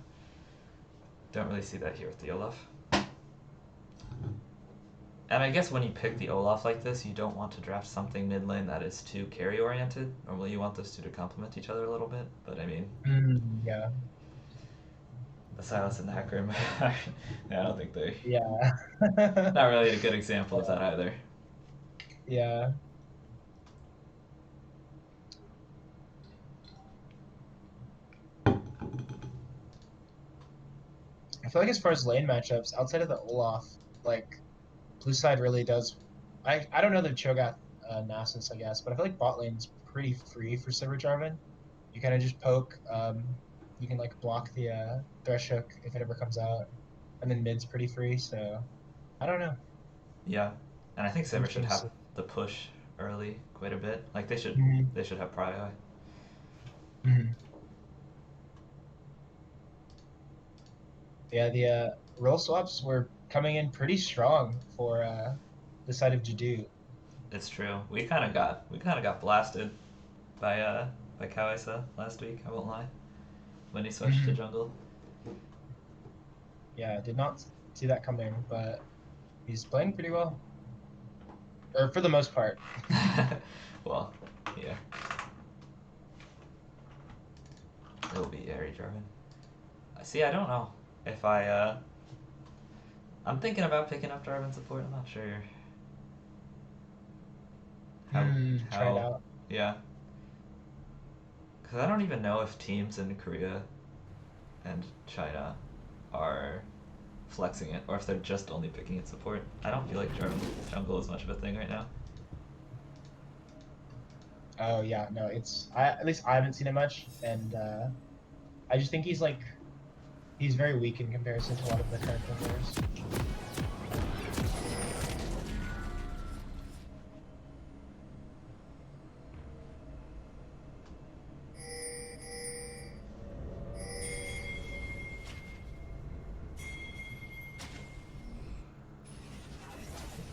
Don't really see that here with the Olaf. And I guess when you pick the Olaf like this, you don't want to draft something mid lane that is too carry oriented. Normally you want those two to complement each other a little bit, but I mean... yeah. The Silas and the Hecarim, I don't think they... Yeah. Not really a good example of that either. Yeah. I feel like as far as lane matchups, outside of the Olaf, like, blue side really does... I don't know the Cho'Gath Nasus, I guess, but I feel like bot lane's pretty free for Silver Jarvan. You kind of just poke, you can, like, block the Thresh Hook if it ever comes out, and then mid's pretty free, so... I don't know. Yeah, and I think Silver should have the push early quite a bit. Like, they should have prio. Yeah, the role swaps were coming in pretty strong for the side of J-doot. It's true. We kind of got blasted by Kawaisa last week. I won't lie. When he switched to jungle. Yeah, did not see that coming, but he's playing pretty well. Or for the most part. Well, yeah. It'll be Airy Jarvan. See, I don't know if I'm thinking about picking up Jarvan support. I'm not sure. Try it out. Yeah. Because I don't even know if teams in Korea and China are flexing it, or if they're just only picking it support. I don't feel like jungle is much of a thing right now. Oh yeah, no, at least I haven't seen it much, and I just think he's very weak in comparison to a lot of the current players.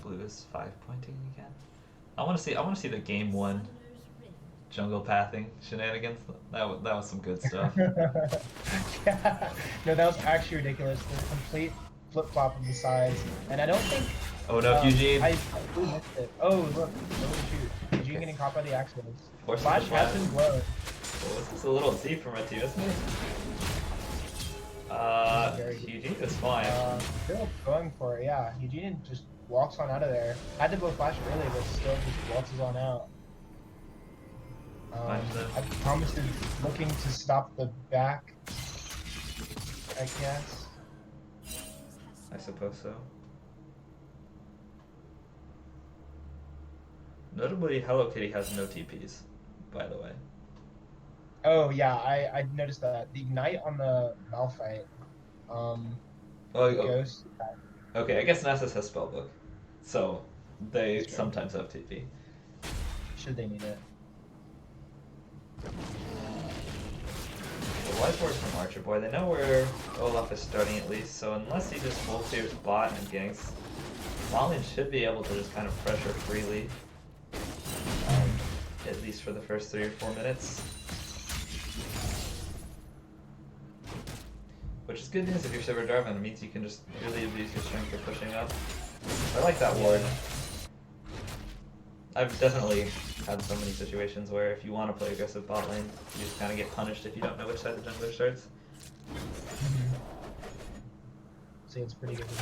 Blue is 5-pointing again. I want to see the game 1 jungle pathing shenanigans. That was some good stuff. Yeah. No, that was actually ridiculous. The complete flip-flop of the sides, and I don't think... Oh no, Eugene! I missed it. Oh, look. Oh, shoot. Eugene getting caught by the accidents. Flash has been blown. Oh, this is a little deep for my team, isn't it? Eugene is fine. Still going for it, yeah. Eugene just walks on out of there. Had to blow flash early, but still just waltzes on out. Thomas is looking to stop the back, I guess. I suppose so. Notably, Hello Kitty has no TPs, by the way. Oh yeah, I noticed that. The Ignite on the Malphite, Ghost. Okay, I guess Nasus has Spellbook, so they sometimes have TP. Should they need it? wise word from Archer Boy. They know where Olaf is starting at least, so unless he just full clears bot and ganks, Malin should be able to just kind of pressure freely. At least for the first 3 or 4 minutes. Which is good news if you're Silver Jarvan. It means you can just really abuse your strength for pushing up. I like that ward. I've definitely had so many situations where if you want to play aggressive bot lane, you just kind of get punished if you don't know which side the jungler starts. See, it's pretty good to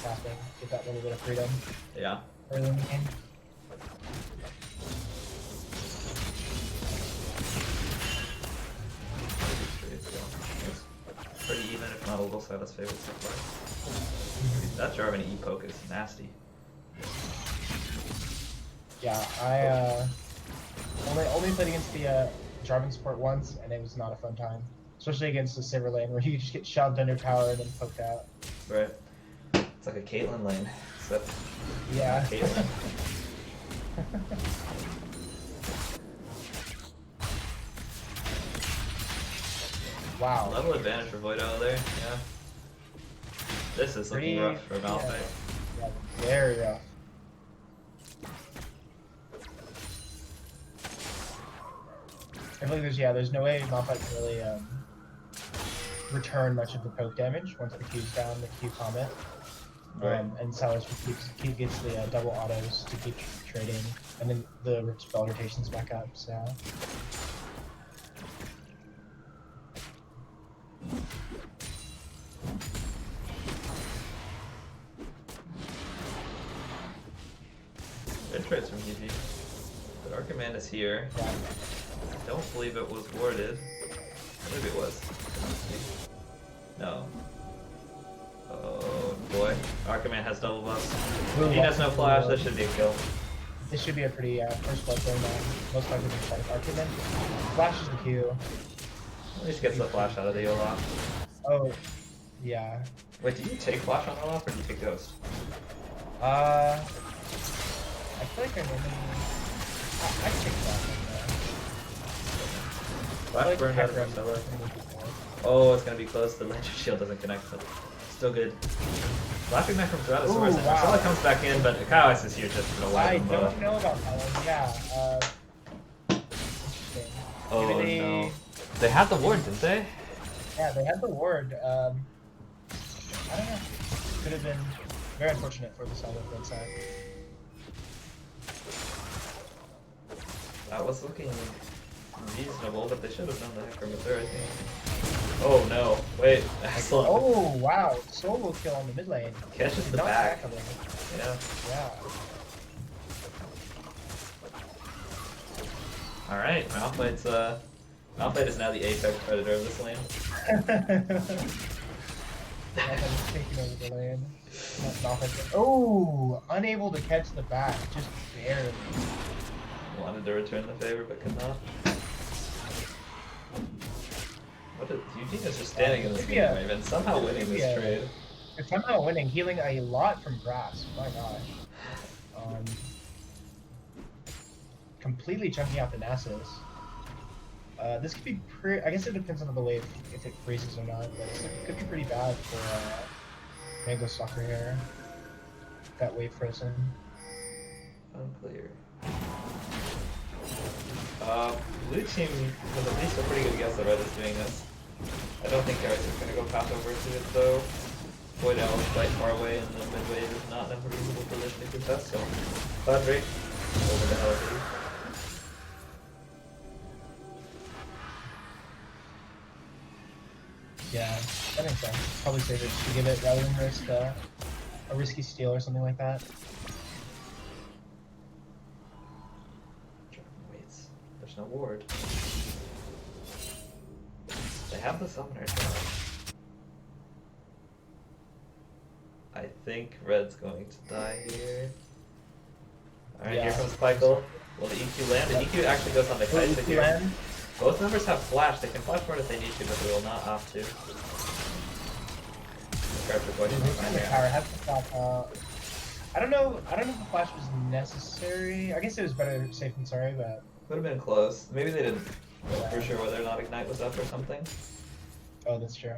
tapping, get that little bit of freedom Yeah. early in the game. It's pretty even, if not a little side less favorite so far. That Jarvan E-poke is nasty. Yeah, I only played against the Jarvan support once, and it was not a fun time. Especially against the Silver lane, where you just get shoved under tower and then poked out. Right. It's like a Caitlyn lane, except yeah. not Caitlyn. Wow. Level advantage for Voido there, yeah. This is looking rough for Malphite. Yeah, very rough. I feel like there's no way Malphite can really return much of the poke damage once the Q's down, the Q comment. Right. And Salas gets the double autos to keep trading, and then the spell rotations back up, so. Good trades from Eevee. But our command is here. Yeah. I don't believe it was warded. Maybe it was. No. Oh boy. Our command has double buffs. He has no flash, that should be a kill. This should be a pretty first blood thing, most likely to fight Arcade. Flashes the Q. At least gets the flash out of the Olaf. Oh, yeah. Wait, do you take flash on Olaf or do you take Ghost? I feel like I normally... I take that. Flash burned out of Marcella. Oh, it's gonna be close. The Lantern Shield doesn't connect, but still good. Flashing back from Tyrannosaurus, and Marcella comes back in, but Kaios is here just for the I wipe them both. don't know about that one, yeah. Interesting. Oh Maybe no. They had the ward, didn't they? Yeah, they had the ward. I don't know. Could have been very unfortunate for the side of that side. That was looking reasonable, but they should have done the Hecker with her, I think. Oh no, wait, excellent. Oh wow, solo kill on the mid lane. Catches the Not back. tackling. Yeah. Yeah. Alright, Malphite is now the apex predator of this lane. Malphite's taking over the lane. Oh, unable to catch the back, just barely. Wanted to return the favor, but could not. What is Eugene is just standing in this game, Raven, somehow winning this trade. It's somehow winning, healing a lot from grass. My gosh. Completely chunking out the Nasus. This could be pretty. I guess it depends on the wave if it freezes or not, but it could be pretty bad for Mango Soccer here. That wave frozen. Unclear. Blue team has at least a pretty good guess that Red is doing this. I don't think Garrus is going to go path over to it though. Void Owl is quite far away and the mid wave is not in a reasonable position to contest, so Cloud Drake over to Helios. Yeah, that makes sense. Probably safer to give it rather than risk a risky steal or something like that. Waits. There's no ward. They have the summoner down. I think Red's going to die here. Alright, Yeah. here comes Pykel. Will the EQ land? The EQ actually goes on the Kaisa here. Land? Both numbers have flash. They can flash forward if they need to, but they will not opt to. I don't know if the flash was necessary. I guess it was better safe than sorry, but Would have been close. Maybe they didn't know for sure whether or not Ignite was up or something. Oh, that's true.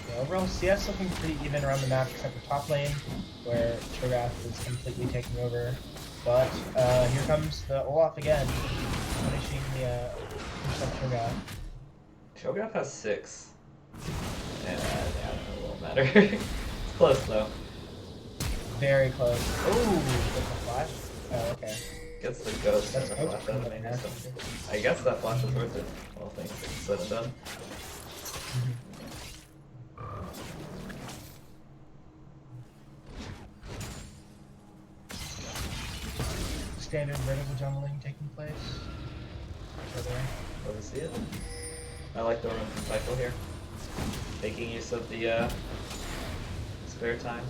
Yeah, overall, CS looking pretty even around the map, except for top lane, where Cho'Gath is completely taking over. But here comes the Olaf again, punishing the Cho'Gath. Cho'Gath has 6. Yeah, it won't matter. It's close though. Very close. Ooh, that's a flash. Oh, okay. Gets the ghost That's and the flash out of me or something. I guess that flash is worth it. All things said and done. Standard vertical jungling taking place. Over there. Love to see it. I like the run from cycle here. Making use of the spare time.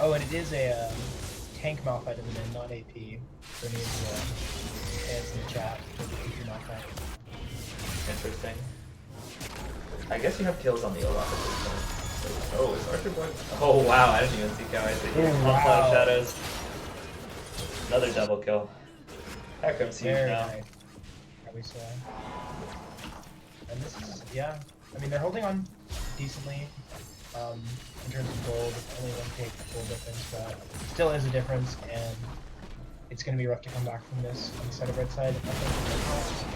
Oh, and it is a tank mouth item and then not AP. For any of the fans in the chat, for the AP mouth item. Interesting. I guess you have kills on the Olaf at this point. Oh, is Archer Boy? Oh wow, I didn't even see Cow Isaac here. Oh, Wow. wow. Shadows. Another double kill. Hecarim's huge Very now. nice. How we say. And this is, yeah. I mean, they're holding on decently in terms of gold. It's only one take gold difference, but still is a difference, and it's going to be rough to come back from this on the side of red side. I think.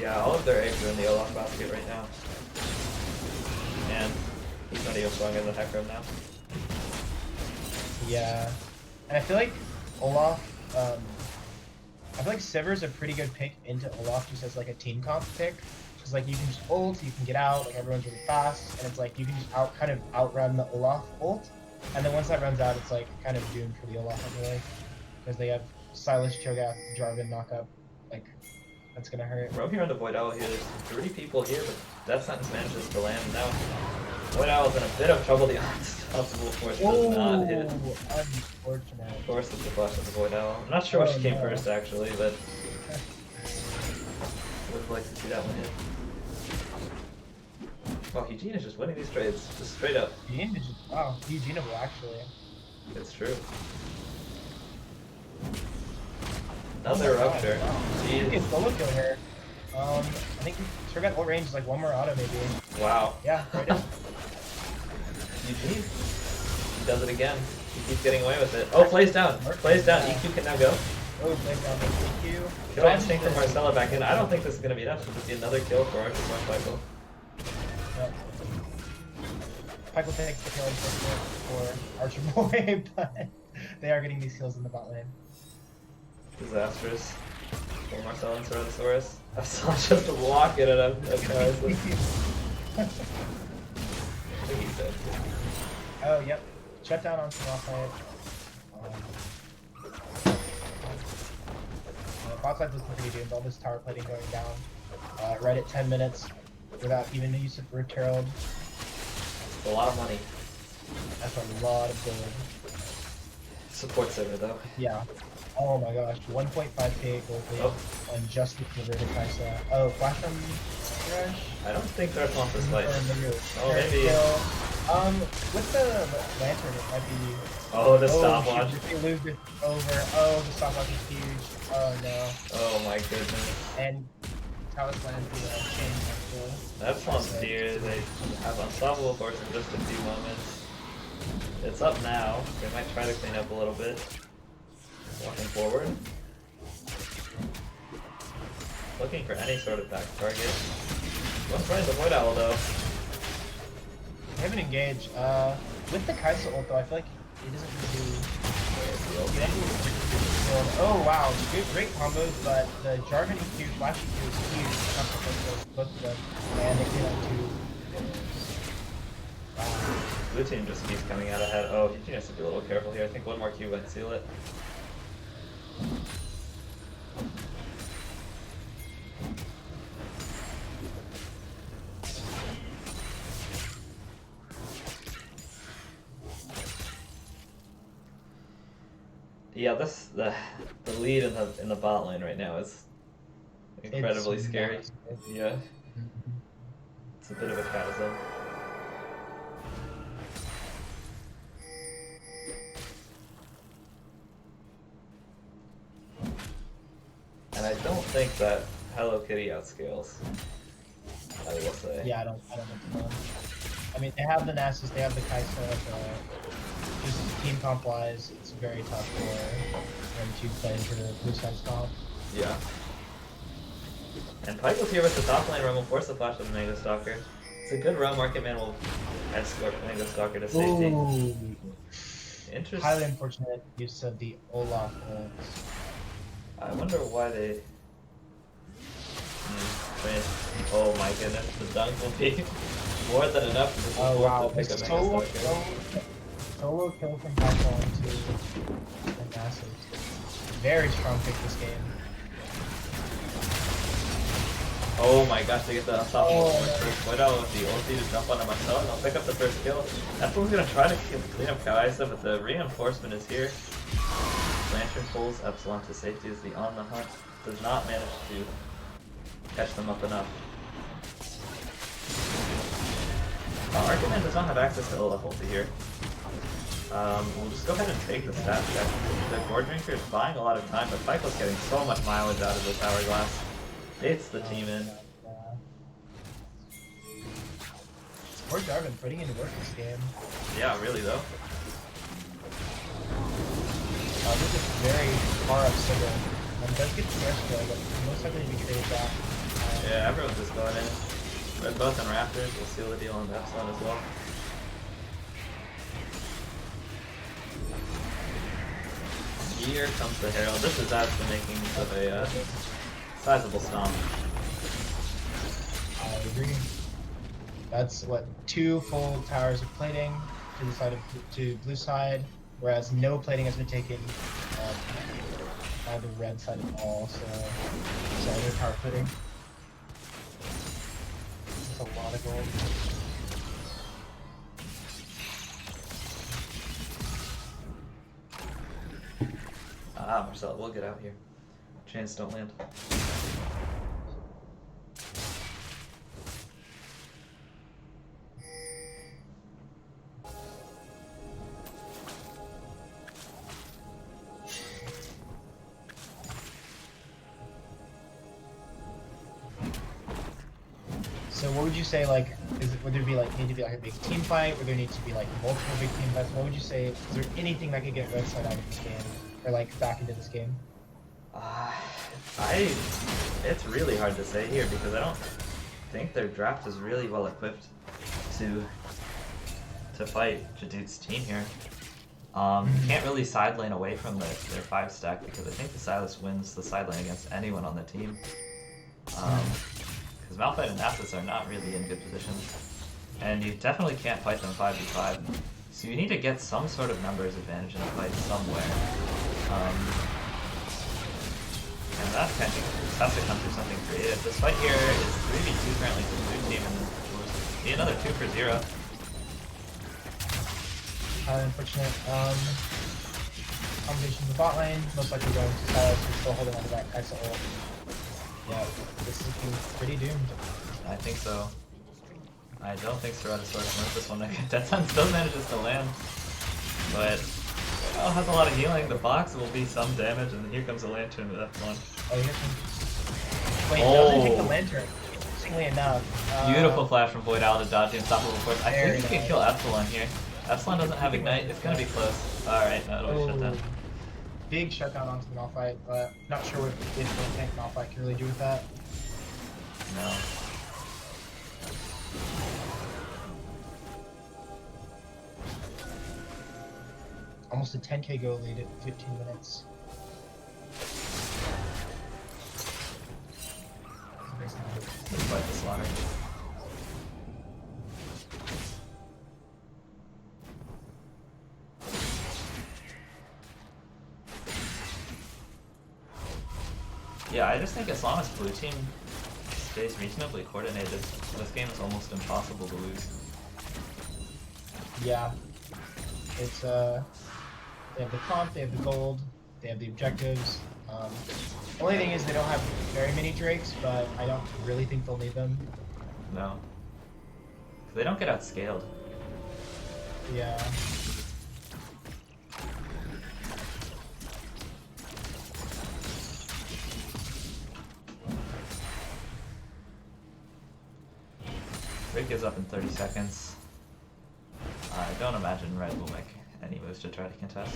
Yeah, all of their eggs are in the Olaf basket right now. And he's not even stronger than Hecarim now. Yeah. And I feel like Olaf, I feel like Sivir's a pretty good pick into Olaf just as like a team comp pick. Because like you can just ult, you can get out, like everyone's really fast, and it's like you can just kind of outrun the Olaf ult. And then once that runs out, it's like kind of doomed for the Olaf, I feel like. Because they have Silas, Cho'Gath, Jarvan knock up. Like, that's gonna hurt. We're up here on the Void Owl here. There's 3 people here, but Death Sentence manages to land. Now, Void Owl's in a bit of trouble. The unstoppable force does not hit. Unfortunate. Force with the flash of the Void Owl. I'm not sure which came no. first, actually, but would like to see that one hit. Wow, Eugene is just winning these trades, just straight up. Eugene is just, wow, Eugeneable actually. It's true. Another rupture. You Jeez. can solo kill her. I think sure got ult range is like one more auto maybe. Wow. Yeah, right in. Eugene. He does it again. He keeps getting away with it. Oh, plays down. Plays down. EQ can now go. Oh, plays down the EQ. Kill instinct from Marcella back in. I don't think this is going to be enough. Should this be another kill for Archer Cycle? Yep. Pyke will take the kill for Archer Boy, but they are getting these kills in the bot lane. Disastrous. For Marcella and Tyrannosaurus. I saw just walk it at a guys. I think he's dead. Oh, yep. Shut down on some offside. Bot side's looking pretty doomed. All this tower plating going down. Right at 10 minutes without even the use of Rift Herald. It's a lot of money. That's a lot of gold. Support server though. Yeah. Oh my gosh. 1.5k gold lead Oh. on just the converted Kaisa. Oh, flash from Rush? I don't think Darth wants this fight. Oh, Alright, maybe. kill. With the lantern, it might be. Oh, the shoot, stopwatch. if they lose it over. Oh, the stopwatch is huge. Oh no. Oh my goodness. And Talus lands the chain actually. That swamp's here. They have unstoppable force in just a few moments. It's up now. They might try to clean up a little bit. Walking forward. Looking for any sort of back target. What's right in the Void Owl though? They haven't engaged. With the Kaisa ult though, I feel like it doesn't really do. Oh wow, great combos, but the Jarvan EQ, Flash EQ is huge. Both of them, and they came out to. Blue team just keeps coming out ahead. Oh, he has to be a little careful here. I think one more Q might seal it. Yeah, the lead in the bot lane right now is incredibly scary. Massive. Yeah, it's a bit of a chasm. And I don't think that Hello Kitty outscales. I will say. Yeah, I don't think so. I mean, they have the Nasus, they have the Kaisa, but just team comp wise, it's very tough for them to play into the blue side comp. Yeah. And Pyke was here with the top lane roam will force the flash of the Mango Stalker. It's a good roam, Market Man will escort Mango Stalker to safety. Ooh. Interesting. Highly unfortunate use of the Olaf ult. I wonder why they... wait. Oh my goodness, the dunk will be more than enough to support Oh wow, to pick up solo, Mango Stalker. solo kill from Pyke into the Nasus. Very strong pick this game. Oh my gosh, they get the unstoppable Oh, first Widow with the ulti to jump onto Marcel and I'll pick up the first kill. That's what we're gonna try to clean up Kaisa, but the reinforcement is here. Lantern pulls Epsilon to safety as the on the hunt does not manage to catch them up enough. Argument does not have access to Olaf ulti here. We'll just go ahead and take the stat check. The Gourd Drinker is buying a lot of time, but Pyke's getting so much mileage out of this hourglass. It's the team in. Poor Jarvan putting in work this game. Yeah, really though. This is very far up Sigil. Does get the first kill, but most likely to be traded back. Yeah, everyone's just going in. Red both and Raptors will seal the deal on Epsilon as well. Here comes the Herald. This is as the makings of a sizable stomp. I agree. That's what 2 full towers of plating to the side of to blue side, whereas no plating has been taken by the red side at all. So no power plating. That's a lot of gold. Ah, Marcel, we'll get out here. Chains don't land. So what would you say, like, would there be like need to be like a big team fight? Would there need to be like multiple big team fights? What would you say? Is there anything that could get red side out of this game, or like back into this game? It's really hard to say here because I don't think their draft is really well equipped to fight J-doot's team here. Can't really side lane away from their 5 stack because I think the Silas wins the side lane against anyone on the team. Because Malphite and Nasus are not really in good positions. And you definitely can't fight them 5v5. So you need to get some sort of numbers advantage in the fight somewhere. And that kind of has to come through something creative. This fight here is 3v2 currently for the blue team, and we'll see another 2 for 0. Unfortunate. Combination in the bot lane, most likely going to Silas, who's still holding on to that Kaisa ult. Yeah, this is looking pretty doomed. I think so. I don't think Ceratosaurus wins this one. Death Sun still manages to land, but well, has a lot of healing. The box will be some damage, and here comes a lantern with F1. Oh, here comes... Wait, doesn't take the lantern. Interestingly enough. Beautiful flash from Void Owl to dodge the unstoppable force. I think you can nice. kill Epsilon here. Epsilon doesn't have Ignite. It's gonna be close. Alright, no, it'll be shut down. Big shutdown onto the Malphite, but not sure what if tank Malphite can really do with that. No. Almost a 10k go lead at 15 minutes. Let's fight the slaughter. Yeah, I just think as long as blue team stays reasonably coordinated, this game is almost impossible to lose. Yeah. It's they have the comp, they have the gold, they have the objectives. Only thing is they don't have very many Drakes, but I don't really think they'll need them. No. They don't get outscaled. Yeah. YUEC is up in 30 seconds. I don't imagine Red will make any moves to try to contest.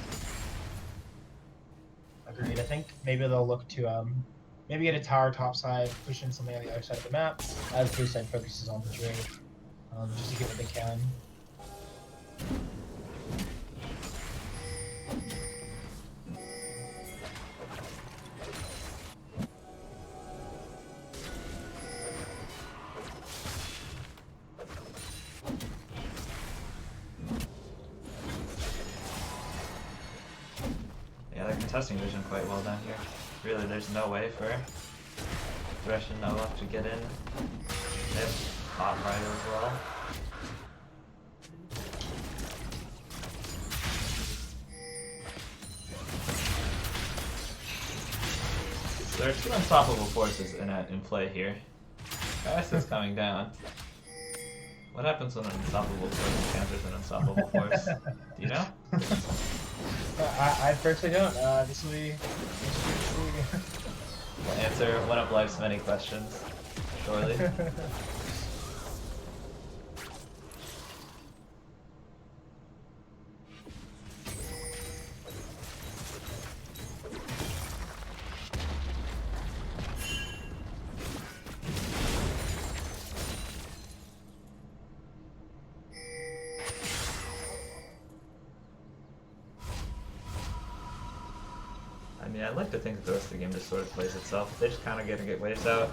Agreed. I think maybe they'll look to maybe get a tower top side, push in something on the other side of the map, as blue side focuses on the Druid, just to get what they can. Yeah, they're contesting vision quite well down here. Really, there's no way for Thresh and Noah to get in. They have Hot Rider as well. So there are two unstoppable forces in play here. Kai'Sa is coming down. What happens when an unstoppable force encounters an unstoppable force? Do you know? I personally don't. This will be. We'll answer one of life's many questions, surely. I mean, I'd like to think that the rest of the game just sort of plays itself. They're just kind of gonna get waves out.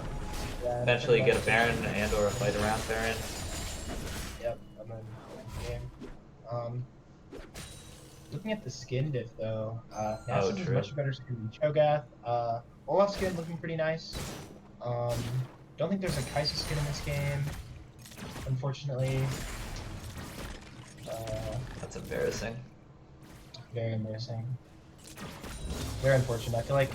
Yeah, Eventually get a Baron and or a fight around Baron. Yep, I'm in the game. Looking at the skin diff though, Nasus is true. much better skin than Cho'Gath. Olaf's skin looking pretty nice. Don't think there's a Kai'Sa skin in this game, unfortunately. That's embarrassing. Very embarrassing. Very unfortunate. I feel like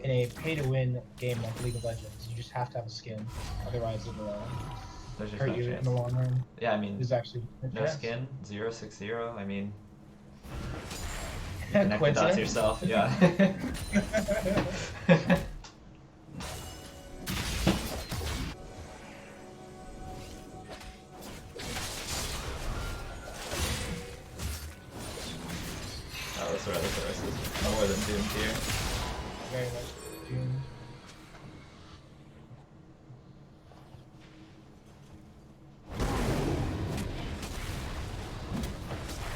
in a pay-to-win game like League of Legends, you just have to have a skin, otherwise it'll There's just hurt no you in chance. the long run. Yeah, I mean, There's actually no skin, 060. I mean, connect the dots Coincidence? yourself. Yeah. Oh, that's right. The rest is more than doomed here. Very much doomed.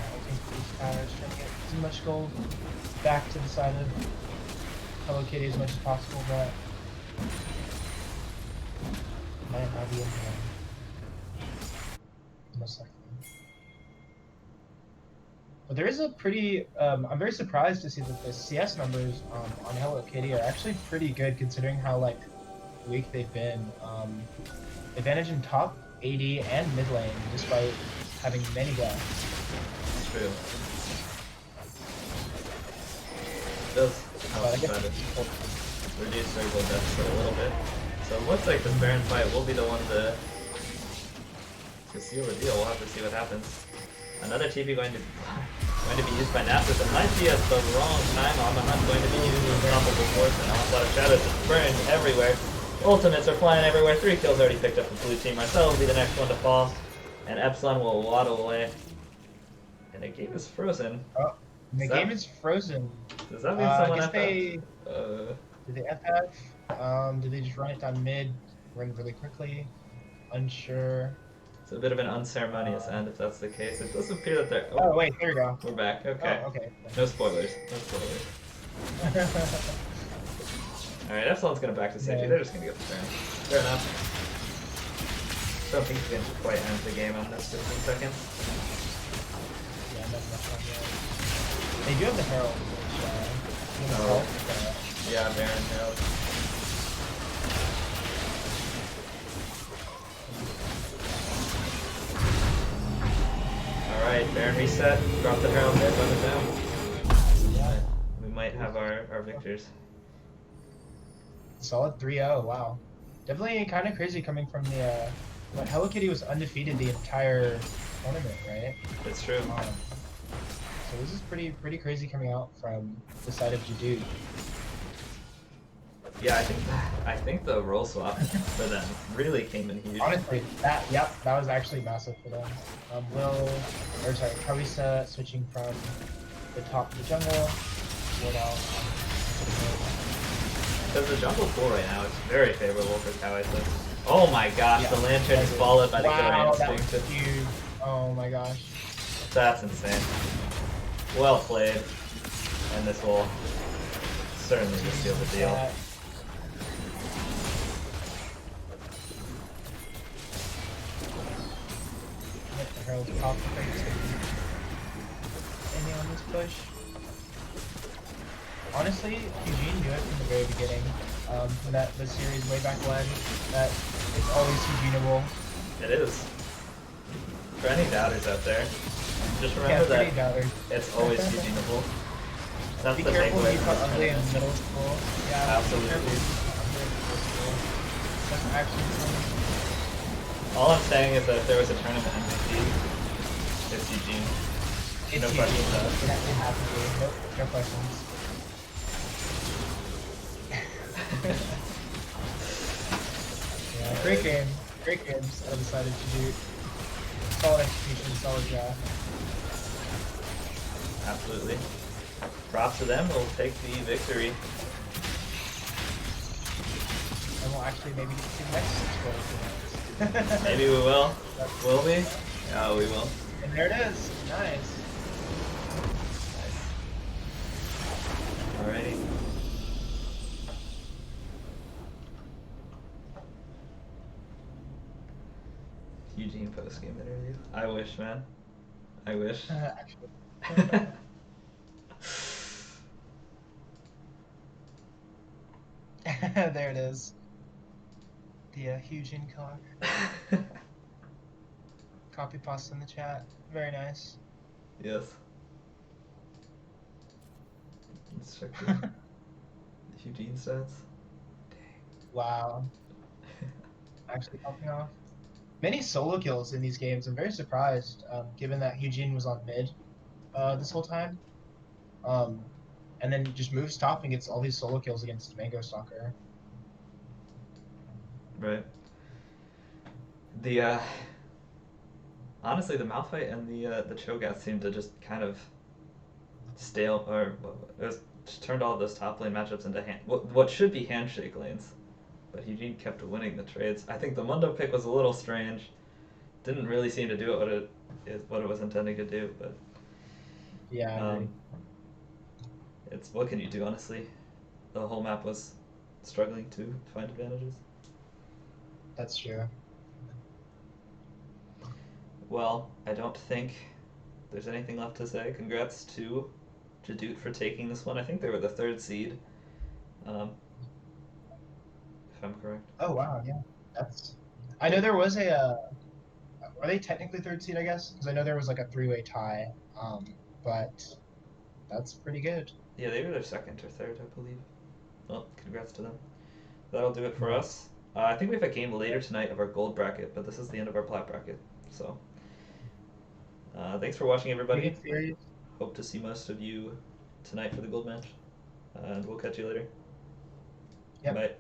I think these powers trying to get as much gold back to the side of Hello Kitty as much as possible, but might not be in here. Most likely. But there is a pretty, I'm very surprised to see that the CS numbers on Hello Kitty are actually pretty good considering how like weak they've been. Advantage in top, AD, and mid lane despite having many gaps. True. Does help But I try guess to reduce variable deficit a little bit. So it looks like this Baron fight will be the one to seal the deal. We'll have to see what happens. Another TP going to be used by Nasus. It might be at the wrong time. Amahan going to be using the unstoppable force and a lot of shadows just burned everywhere. Ultimates are flying everywhere. 3 kills already picked up the blue team. Marcel will be the next one to fall. And Epsilon will waddle away. And the game is frozen. Oh, the game is frozen. Does that mean I someone guess FF? did they FF? Did they just run it down mid, run really quickly? Unsure. It's a bit of an unceremonious end if that's the case. It does appear that they're... Oh wait, there we go. We're back. Okay. Oh, okay. No spoilers. No spoilers. Alright, Epsilon's gonna back to safety. Yeah. They're just gonna get the turn. Fair enough. Don't think he's gonna quite end the game on this 15 seconds. Yeah, not enough time yet. They do have the Herald, which Oh. helps, Yeah, Baron Herald. Alright, Baron reset. Drop the Herald there, run it down. yeah. We might have our victors. Solid 3-0, wow. Definitely kind of crazy coming from the, but Hello Kitty was undefeated the entire tournament, right? It's true. So this is pretty crazy coming out from the side of J-doot. Yeah, I think the role swap for them really came in huge. Honestly, that was actually massive for them. Kawisa switching from the top to the jungle. Ward out. Because the jungle pool right now is very favorable for Kawisa. Oh my gosh, the lantern is followed by the killer that was instinct. huge. Oh my gosh. That's insane. Well played. And this will certainly just seal the deal. Yeah. Let the herald pop the things. Anything on this push? Honestly, Eugene knew it from the very beginning. When the series way back when, that it's always Eugeneable. It is. For any doubters out there, just remember that it's always Eugeneable. That's Be the careful takeaway when you from put this ugly in tournament. middle school. Yeah, Absolutely. Be careful when you put ugly in middle school. That's actually funny. All I'm saying is that if there was a tournament MVP, it's Eugene. It's No Eugene. questions asked. It has to be. Nope, no questions. Yeah, great game. Great games. I decided to do solid execution, solid draft. Absolutely. Props to them. We'll take the victory. And we'll actually maybe get to the next score. Maybe we will. Will we? Yeah, we will. And there it is. Nice. Alrighty. Eugene post-game interview. I wish, man. I wish. Actually. There it is. The huge in-car. Copy paste in the chat. Very nice. Yes. Let's check the Eugene stats. Wow. Actually popping off. Many solo kills in these games. I'm very surprised, given that Eugene was on mid this whole time. And then just moves top and gets all these solo kills against Mango Stalker. Right. The honestly, the Malphite and the Cho'Gath seemed to just kind of stale, or it was just turned all of those top lane matchups into what should be handshake lanes. But Eugene kept winning the trades. I think the Mundo pick was a little strange. Didn't really seem to do what it was intending to do, but Yeah, I agree. it's what can you do, honestly? The whole map was struggling to find advantages. That's true. Well, I don't think there's anything left to say. Congrats to J-doot for taking this one. I think they were the 3rd seed, if I'm correct. Oh wow, yeah. That's. I know there was a. Are they technically 3rd seed? I guess because I know there was like a 3-way tie. But that's pretty good. Yeah, they were their 2nd or 3rd, I believe. Well, congrats to them. That'll do it for us. I think we have a game later tonight of our gold bracket, but this is the end of our plat bracket. So, thanks for watching, everybody. Hope to see most of you tonight for the gold match. And we'll catch you later. Yep. Bye.